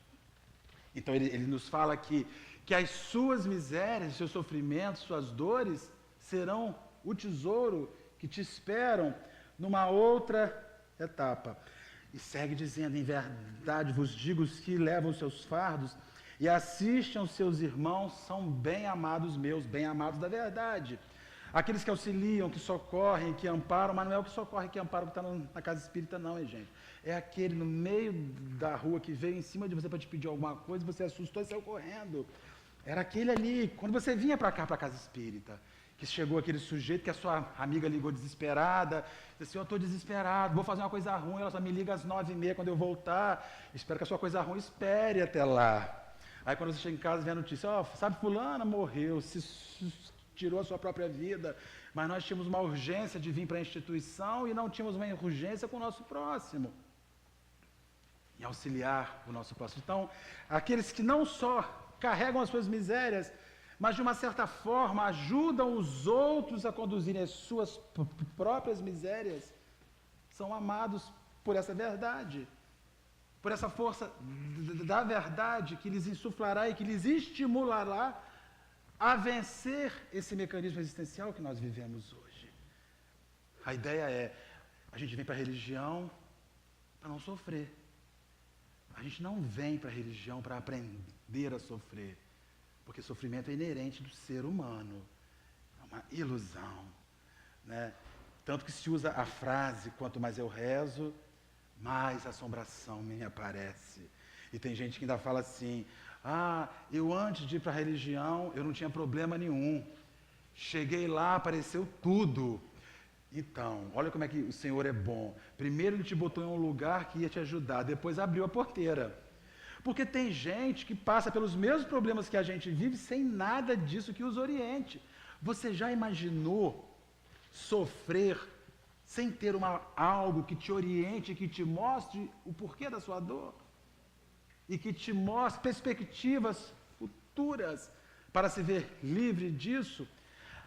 Então ele nos fala que as suas misérias, seus sofrimentos, suas dores, serão o tesouro que te esperam numa outra etapa. E segue dizendo: em verdade vos digo, os que levam os seus fardos e assistem aos seus irmãos são bem amados meus, bem amados da verdade. Aqueles que auxiliam, que socorrem, que amparam, mas não é o que socorre, que ampara, que está na casa espírita, não, hein, gente? É aquele no meio da rua que veio em cima de você para te pedir alguma coisa, você assustou e saiu correndo. Era aquele ali, quando você vinha para cá, para a casa espírita, que chegou aquele sujeito que a sua amiga ligou desesperada, disse assim: eu estou desesperado, vou fazer uma coisa ruim, ela só me liga às 9h30 quando eu voltar, espero que a sua coisa ruim espere até lá. Aí quando você chega em casa, vem a notícia: ó, sabe, fulana morreu, tirou a sua própria vida, mas nós tínhamos uma urgência de vir para a instituição e não tínhamos uma urgência com o nosso próximo. E auxiliar o nosso próximo. Então, aqueles que não só carregam as suas misérias, mas de uma certa forma ajudam os outros a conduzirem as suas próprias misérias, são amados por essa verdade, por essa força da verdade que lhes insuflará e que lhes estimulará a vencer esse mecanismo existencial que nós vivemos hoje. A ideia é: a gente vem para a religião para não sofrer. A gente não vem para a religião para aprender a sofrer, porque sofrimento é inerente do ser humano. É uma ilusão, né? Tanto que se usa a frase: quanto mais eu rezo, mais assombração me aparece. E tem gente que ainda fala assim: ah, eu antes de ir para a religião, eu não tinha problema nenhum. Cheguei lá, apareceu tudo. Então, olha como é que o Senhor é bom. Primeiro Ele te botou em um lugar que ia te ajudar, depois abriu a porteira. Porque tem gente que passa pelos mesmos problemas que a gente vive sem nada disso que os oriente. Você já imaginou sofrer sem ter algo que te oriente, que te mostre o porquê da sua dor? E que te mostre perspectivas futuras para se ver livre disso?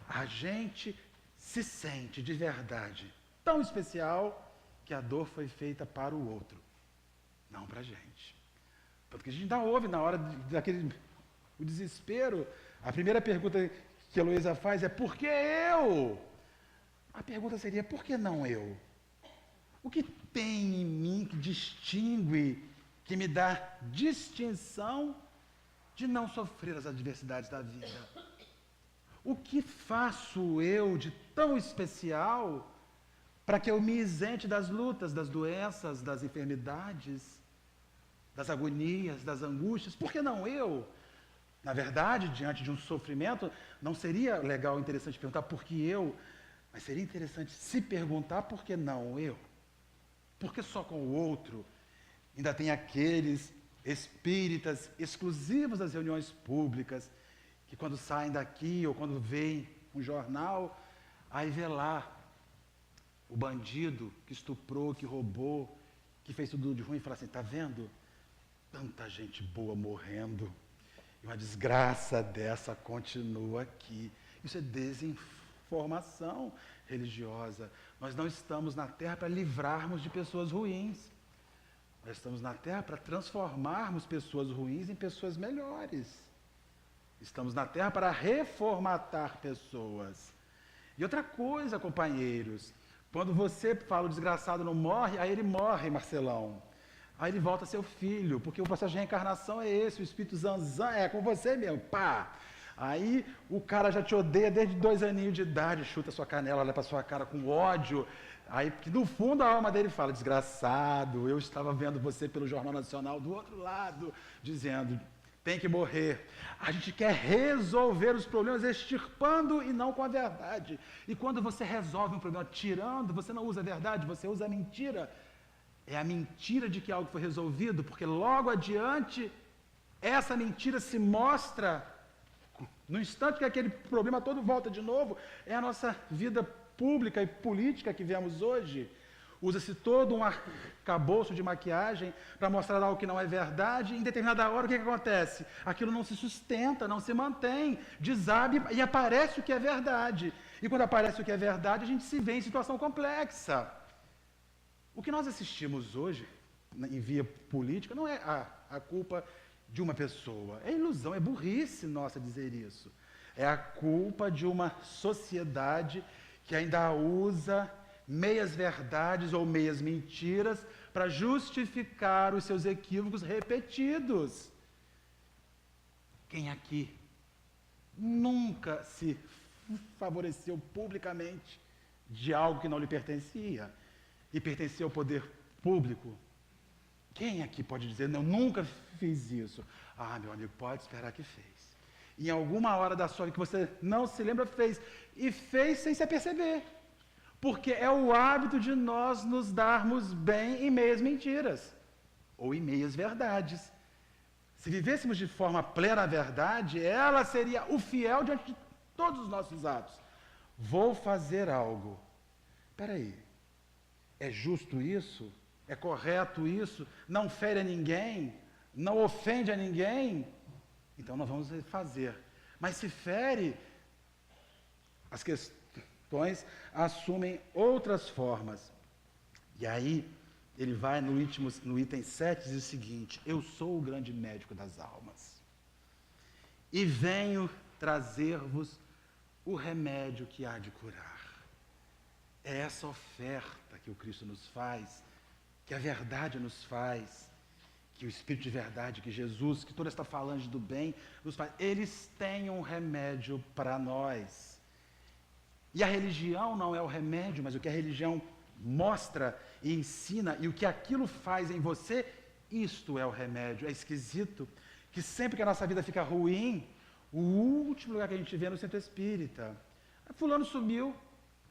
A gente se sente de verdade tão especial que a dor foi feita para o outro, não para a gente. Tanto que a gente ainda ouve na hora o desespero, a primeira pergunta que a Heloísa faz é: por que eu? A pergunta seria: por que não eu? O que tem em mim que distingue, que me dá distinção de não sofrer as adversidades da vida? O que faço eu de tão especial para que eu me isente das lutas, das doenças, das enfermidades, das agonias, das angústias? Por que não eu? Na verdade, diante de um sofrimento, não seria legal, interessante perguntar por que eu, mas seria interessante se perguntar: por que não eu? Por que só com o outro? Ainda tem aqueles espíritas exclusivos das reuniões públicas, que quando saem daqui ou quando veem um jornal, aí vê lá o bandido que estuprou, que roubou, que fez tudo de ruim, e fala assim: está vendo? Tanta gente boa morrendo, e uma desgraça dessa continua aqui. Isso é desinformação religiosa. Nós não estamos na Terra para livrarmos de pessoas ruins. Nós estamos na Terra para transformarmos pessoas ruins em pessoas melhores. Estamos na Terra para reformatar pessoas. E outra coisa, companheiros, quando você fala: o desgraçado não morre, aí ele morre, Marcelão. Aí ele volta a ser o filho, porque o processo de reencarnação é esse, o espírito zanzan é com você mesmo, pá. Aí o cara já te odeia desde 2 aninhos de idade, chuta sua canela, olha para sua cara com ódio. Aí, que no fundo a alma dele fala: desgraçado, eu estava vendo você pelo Jornal Nacional do outro lado, dizendo: tem que morrer. A gente quer resolver os problemas extirpando e não com a verdade. E quando você resolve um problema tirando, você não usa a verdade, você usa a mentira. É a mentira de que algo foi resolvido, porque logo adiante, essa mentira se mostra, no instante que aquele problema todo volta de novo. É a nossa vida pública e política que vemos hoje. Usa-se todo um arcabouço de maquiagem para mostrar algo que não é verdade. Em determinada hora, o que acontece? Aquilo não se sustenta, não se mantém, desabe e aparece o que é verdade. E quando aparece o que é verdade, a gente se vê em situação complexa. O que nós assistimos hoje, em via política, não é a culpa de uma pessoa. É ilusão, é burrice nossa dizer isso. É a culpa de uma sociedade que ainda usa meias verdades ou meias mentiras para justificar os seus equívocos repetidos. Quem aqui nunca se favoreceu publicamente de algo que não lhe pertencia e pertencia ao poder público? Quem aqui pode dizer, não, eu nunca fiz isso? Ah, meu amigo, pode esperar que fez. Em alguma hora da sua vida que você não se lembra, fez. E fez sem se aperceber. Porque é o hábito de nós nos darmos bem em meias mentiras. Ou em meias verdades. Se vivêssemos de forma plena a verdade, ela seria o fiel diante de todos os nossos atos. Vou fazer algo. Espera aí. É justo isso? É correto isso? Não fere a ninguém? Não ofende a ninguém? Então nós vamos fazer. Mas se fere, as questões assumem outras formas. E aí, ele vai no item 7 e diz o seguinte: eu sou o grande médico das almas. E venho trazer-vos o remédio que há de curar. É essa oferta que o Cristo nos faz, que a verdade nos faz, que o Espírito de verdade, que Jesus, que toda esta falange do bem nos faz. Eles têm um remédio para nós. E a religião não é o remédio, mas o que a religião mostra e ensina, e o que aquilo faz em você, isto é o remédio. É esquisito que sempre que a nossa vida fica ruim, o último lugar que a gente vê é no centro espírita. Fulano sumiu,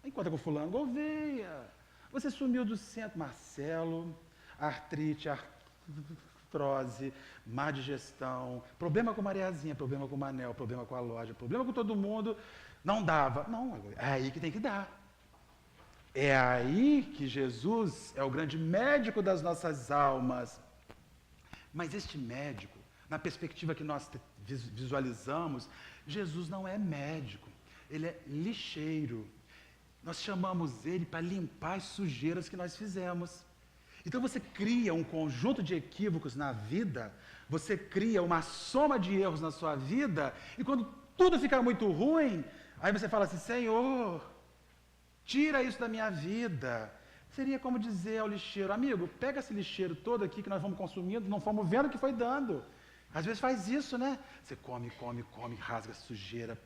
encontra com fulano, Gouveia. Você sumiu do centro, Marcelo, artrite, artrose, má digestão, problema com Mariazinha, problema com o Manel, problema com a loja, problema com todo mundo, não dava. Não, é aí que tem que dar. É aí que Jesus é o grande médico das nossas almas. Mas este médico, na perspectiva que nós visualizamos, Jesus não é médico, ele é lixeiro. Nós chamamos ele para limpar as sujeiras que nós fizemos. Então você cria um conjunto de equívocos na vida, você cria uma soma de erros na sua vida, e quando tudo fica muito ruim, aí você fala assim: Senhor, tira isso da minha vida. Seria como dizer ao lixeiro: amigo, pega esse lixeiro todo aqui que nós vamos consumindo, não fomos vendo o que foi dando. Às vezes faz isso, né? Você come, rasga sujeira.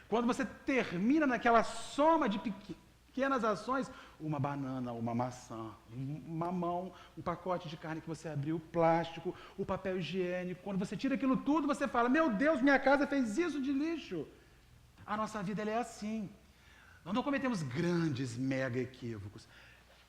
Quando você termina naquela soma de pequenas ações, uma banana, uma maçã, um mamão, um pacote de carne que você abriu, o plástico, o papel higiênico. Quando você tira aquilo tudo, você fala: meu Deus, minha casa fez isso de lixo. A nossa vida ela é assim. Nós não cometemos grandes, mega equívocos.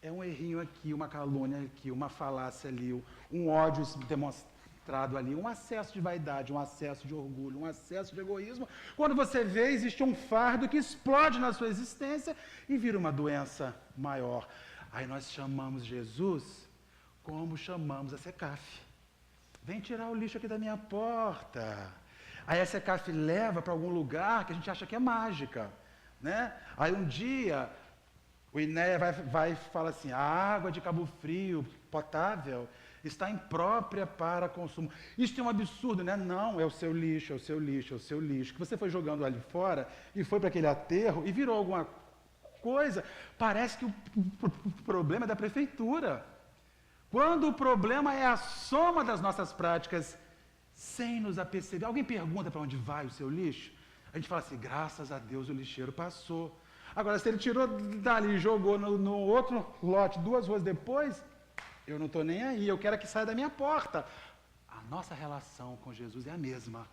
É um errinho aqui, uma calúnia aqui, uma falácia ali, um ódio demonstrado ali, um acesso de vaidade, um acesso de orgulho, um acesso de egoísmo. Quando você vê, existe um fardo que explode na sua existência e vira uma doença maior. Aí nós chamamos Jesus como chamamos a Secaf. Vem tirar o lixo aqui da minha porta. Aí a Secaf leva para algum lugar que a gente acha que é mágica, né? Aí um dia o INEA vai e fala assim: a água de Cabo Frio, potável, está imprópria para consumo. Isso é um absurdo, né? Não, é o seu lixo, é o seu lixo, é o seu lixo, que você foi jogando ali fora e foi para aquele aterro e virou alguma coisa. Parece que o problema é da prefeitura. Quando o problema é a soma das nossas práticas, sem nos aperceber. Alguém pergunta para onde vai o seu lixo? A gente fala assim: graças a Deus o lixeiro passou. Agora, se ele tirou dali e jogou no outro lote 2 ruas depois, eu não estou nem aí, eu quero que saia da minha porta. A nossa relação com Jesus é a mesma.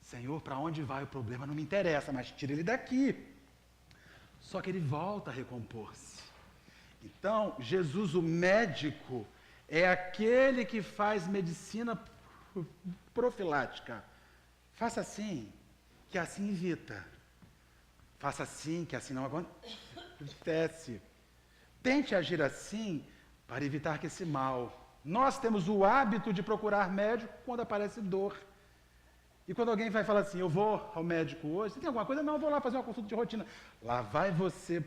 Senhor, para onde vai o problema não me interessa, mas tira ele daqui. Só que ele volta a recompor-se. Então, Jesus, o médico, é aquele que faz medicina profilática. Faça assim, que assim evita. Faça assim, que assim não acontece. Tente agir assim para evitar que esse mal. Nós temos o hábito de procurar médico quando aparece dor. E quando alguém vai falar assim: eu vou ao médico hoje, você tem alguma coisa? Não, eu vou lá fazer uma consulta de rotina. Lá vai você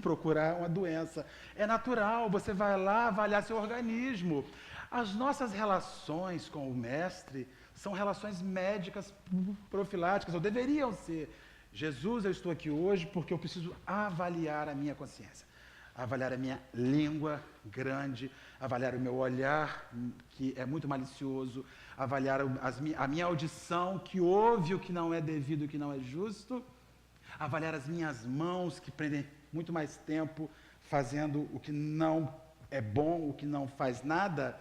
procurar uma doença. É natural, você vai lá avaliar seu organismo. As nossas relações com o mestre são relações médicas profiláticas, ou deveriam ser. Jesus, eu estou aqui hoje porque eu preciso avaliar a minha consciência. avaliar a minha língua grande, avaliar o meu olhar, que é muito malicioso, avaliar a minha audição, que ouve o que não é devido, o que não é justo, avaliar as minhas mãos, que prendem muito mais tempo fazendo o que não é bom, o que não faz nada,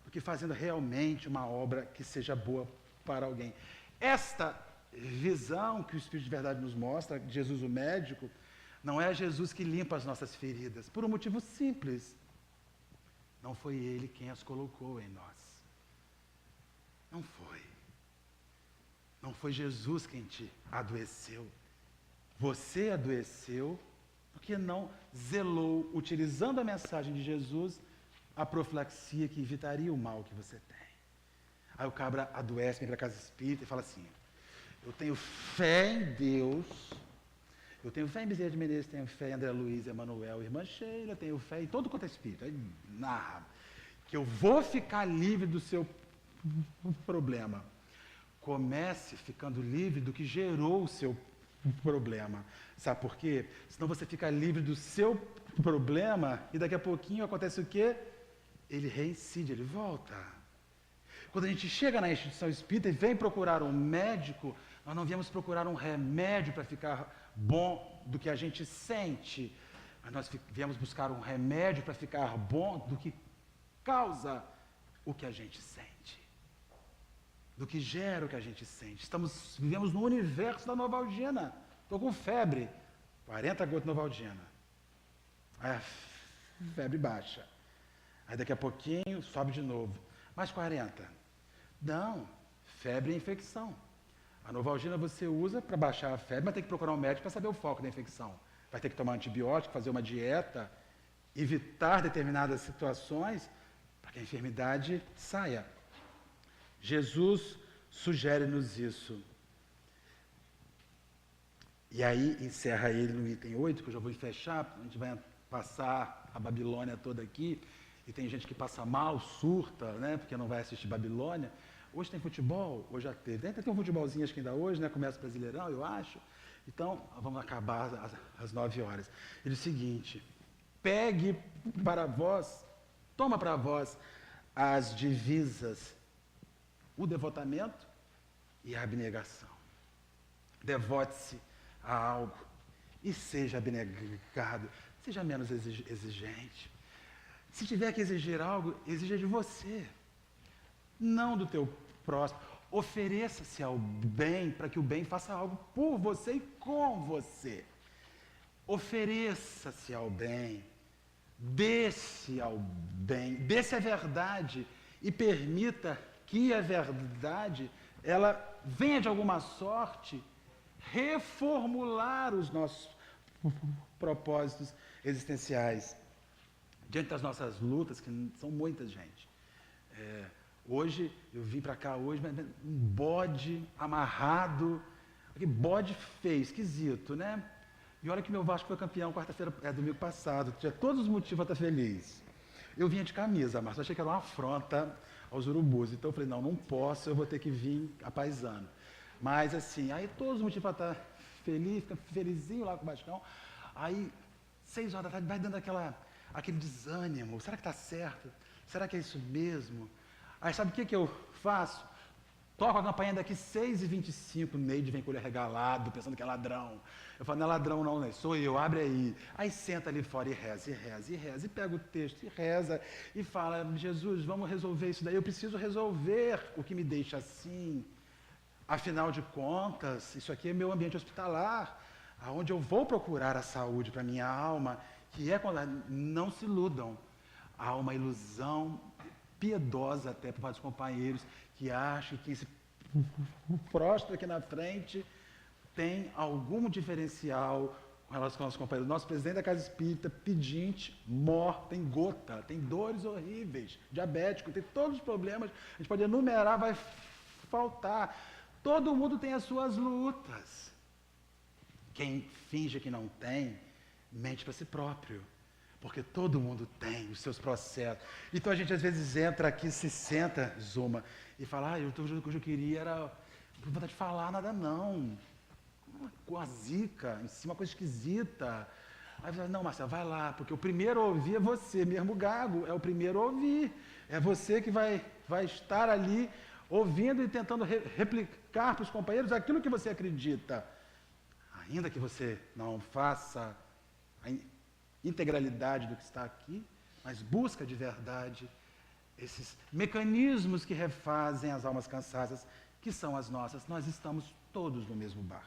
do que fazendo realmente uma obra que seja boa para alguém. Esta visão que o Espírito de verdade nos mostra, Jesus o médico, não é Jesus que limpa as nossas feridas, por um motivo simples. Não foi Ele quem as colocou em nós. Não foi. Não foi Jesus quem te adoeceu. Você adoeceu porque não zelou, utilizando a mensagem de Jesus, a profilaxia que evitaria o mal que você tem. Aí o cabra adoece, vem para a casa espírita e fala assim: eu tenho fé em Deus, eu tenho fé em Bezerra de Menezes, tenho fé em André Luiz, Emanuel, Irmã Sheila, tenho fé em todo quanto é espírito. Aí narra que eu vou ficar livre do seu problema. Comece ficando livre do que gerou o seu problema. Sabe por quê? Senão você fica livre do seu problema e daqui a pouquinho acontece o quê? Ele reincide, ele volta. Quando a gente chega na instituição espírita e vem procurar um médico, nós não viemos procurar um remédio para ficar bom do que a gente sente, mas nós viemos buscar um remédio para ficar bom do que causa o que a gente sente, do que gera o que a gente sente. Vivemos no universo da Novalgina. Estou com febre, 40 gotas de Novalgina. Aí a febre baixa. Aí daqui a pouquinho sobe de novo. Mais 40. Não, febre é infecção. A Novalgina você usa para baixar a febre, mas tem que procurar um médico para saber o foco da infecção. Vai ter que tomar antibiótico, fazer uma dieta, evitar determinadas situações para que a enfermidade saia. Jesus sugere-nos isso. E aí encerra ele no item 8, que eu já vou fechar, a gente vai passar a Babilônia toda aqui, e tem gente que passa mal, surta, né, porque não vai assistir Babilônia. Hoje tem futebol, hoje já teve. Ainda tem um futebolzinho acho que ainda hoje, né, começa o Brasileirão, eu acho. Então, vamos acabar às 9 horas. Ele diz o seguinte: pegue para vós, toma para vós as divisas, o devotamento e a abnegação. Devote-se a algo e seja abnegado, seja menos exigente. Se tiver que exigir algo, exija de você, não do teu próximo. Ofereça-se ao bem para que o bem faça algo por você e com você. Ofereça-se ao bem, dê-se ao bem, dê-se a verdade e permita que a verdade ela venha de alguma sorte reformular os nossos propósitos existenciais. Diante das nossas lutas, que são muitas, gente. Hoje, eu vim para cá hoje, mas um bode amarrado, que bode feio, esquisito, né? E olha que meu Vasco foi campeão quarta-feira, domingo passado, tinha todos os motivos para estar feliz. Eu vinha de camisa, mas eu achei que era uma afronta aos urubus, então eu falei, não posso, eu vou ter que vir a paisano. Mas assim, aí todos os motivos para estar feliz, fica felizinho lá com o Vascão, aí 6 horas da tarde vai dando aquele desânimo, será que está certo? Será que é isso mesmo? Aí sabe o que eu faço? Toco a campainha daqui 6h25, Neide vem com o olho regalado, pensando que é ladrão. Eu falo, não é ladrão não, né? Sou eu, abre aí. Aí senta ali fora e reza, e reza, e reza, e pega o texto, e reza, e fala, Jesus, vamos resolver isso daí, eu preciso resolver o que me deixa assim. Afinal de contas, isso aqui é meu ambiente hospitalar, aonde eu vou procurar a saúde para minha alma, que é quando não se iludam. Há uma ilusão piedosa até para os companheiros que acham que quem se prostra aqui na frente tem algum diferencial com relação aos companheiros. Nosso presidente da Casa Espírita, pedinte, tem gota, tem dores horríveis, diabético, tem todos os problemas, a gente pode enumerar, vai faltar. Todo mundo tem as suas lutas. Quem finge que não tem, mente para si próprio. Porque todo mundo tem os seus processos. Então a gente às vezes entra aqui, se senta, Zuma, e fala, o que eu queria era, não vou vontade de falar nada não. Com a zica, em cima, uma coisa esquisita. Aí você fala, não, Marcelo, vai lá, porque o primeiro a ouvir é você, mesmo gago, é o primeiro a ouvir. É você que vai estar ali ouvindo e tentando replicar para os companheiros aquilo que você acredita. Ainda que você não faça a integralidade do que está aqui, mas busca de verdade esses mecanismos que refazem as almas cansadas, que são as nossas. Nós estamos todos no mesmo barco.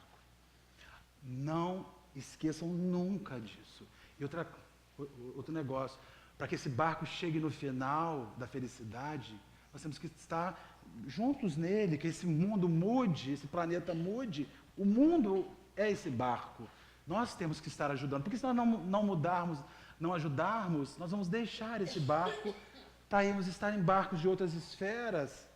Não esqueçam nunca disso. E outro negócio, para que esse barco chegue no final da felicidade, nós temos que estar juntos nele, que esse mundo mude, esse planeta mude. O mundo é esse barco. Nós temos que estar ajudando, porque se nós não mudarmos, não ajudarmos, nós vamos deixar esse barco, vamos estar em barcos de outras esferas,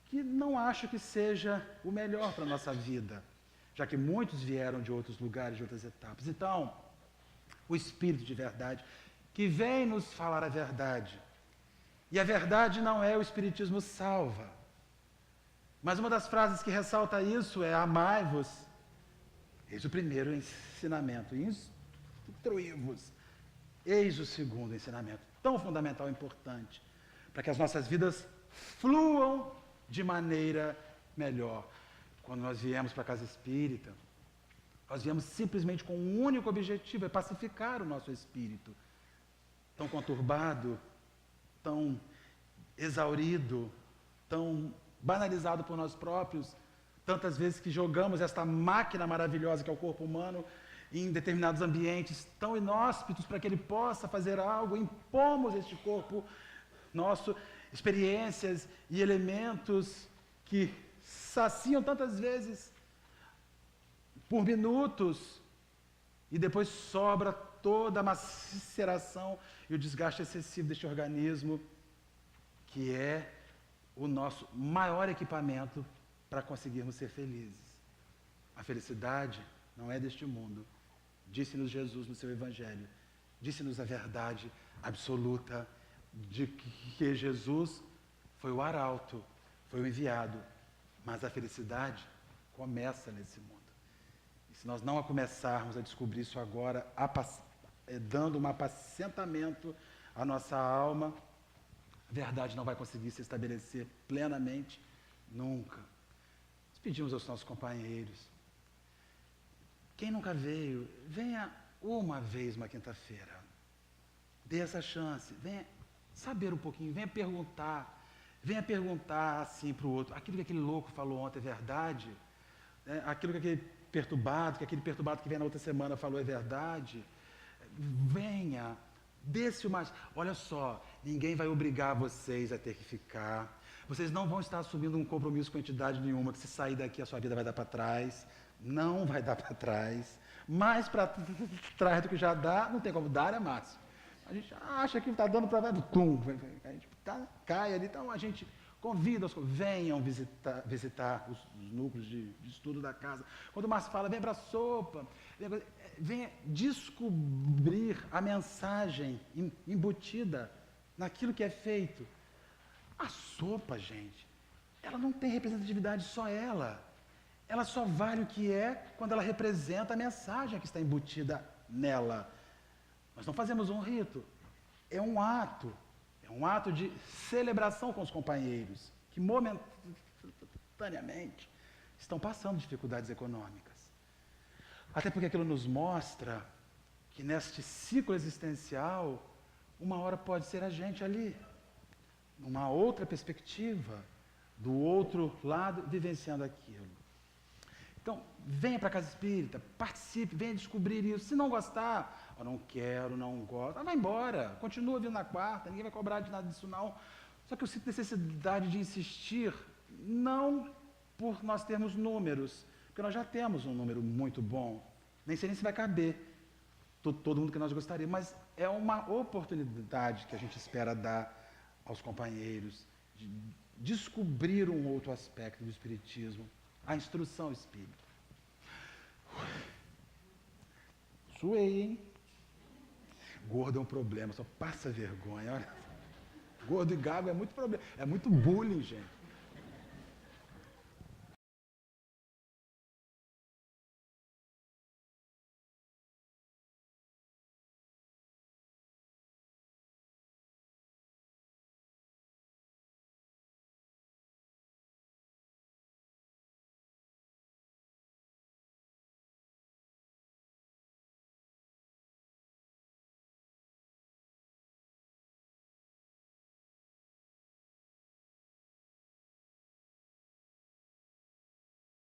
que não acho que seja o melhor para a nossa vida, já que muitos vieram de outros lugares, de outras etapas. Então, o Espírito de verdade, que vem nos falar a verdade. E a verdade não é o Espiritismo salva. Mas uma das frases que ressalta isso é: amai-vos. Eis o primeiro ensinamento, instruí-vos. Eis o segundo ensinamento, tão fundamental e importante, para que as nossas vidas fluam de maneira melhor. Quando nós viemos para a casa espírita, nós viemos simplesmente com um único objetivo, é pacificar o nosso espírito, tão conturbado, tão exaurido, tão banalizado por nós próprios, tantas vezes que jogamos esta máquina maravilhosa que é o corpo humano em determinados ambientes tão inóspitos para que ele possa fazer algo, impomos este corpo nosso, experiências e elementos que saciam tantas vezes por minutos e depois sobra toda a maceração e o desgaste excessivo deste organismo, que é o nosso maior equipamento para conseguirmos ser felizes. A felicidade não é deste mundo. Disse-nos Jesus no seu Evangelho. Disse-nos a verdade absoluta de que Jesus foi o arauto, foi o enviado. Mas a felicidade começa nesse mundo. E se nós não começarmos a descobrir isso agora, dando um apacentamento à nossa alma, a verdade não vai conseguir se estabelecer plenamente nunca. Nós pedimos aos nossos companheiros, quem nunca veio, venha uma vez uma quinta-feira. Dê essa chance, venha saber um pouquinho, venha perguntar assim para o outro, aquilo que aquele louco falou ontem é verdade? Aquilo que aquele perturbado que vem na outra semana falou é verdade? Venha, dê-se o mais... Olha só, ninguém vai obrigar vocês a ter que ficar. Vocês não vão estar assumindo um compromisso com entidade nenhuma, que se sair daqui a sua vida vai dar para trás. Não vai dar para trás. Mais para trás do que já dá, não tem como dar, é máximo. A gente acha que está dando para... A gente cai ali, então a gente convida, venham visitar os núcleos de estudo da casa. Quando o Márcio fala, vem para a sopa, venha descobrir a mensagem embutida naquilo que é feito. A sopa, gente, ela não tem representatividade, só ela. Ela só vale o que é quando ela representa a mensagem que está embutida nela. Nós não fazemos um rito, é um ato de celebração com os companheiros, que momentaneamente estão passando dificuldades econômicas. Até porque aquilo nos mostra que neste ciclo existencial, uma hora pode ser a gente ali, numa outra perspectiva, do outro lado, vivenciando aquilo. Então, venha para a casa espírita, participe, venha descobrir isso. Se não gostar, eu não quero, não gosto, vai embora, continua vindo na quarta, ninguém vai cobrar de nada disso não. Só que eu sinto necessidade de insistir, não por nós termos números, porque nós já temos um número muito bom, nem sei nem se vai caber todo mundo que nós gostaríamos, mas é uma oportunidade que a gente espera dar aos companheiros de descobrir um outro aspecto do espiritismo, a instrução espírita. Suei, hein? Gordo é um problema, só passa vergonha. Olha. Gordo e gago é muito problema, é muito bullying, gente.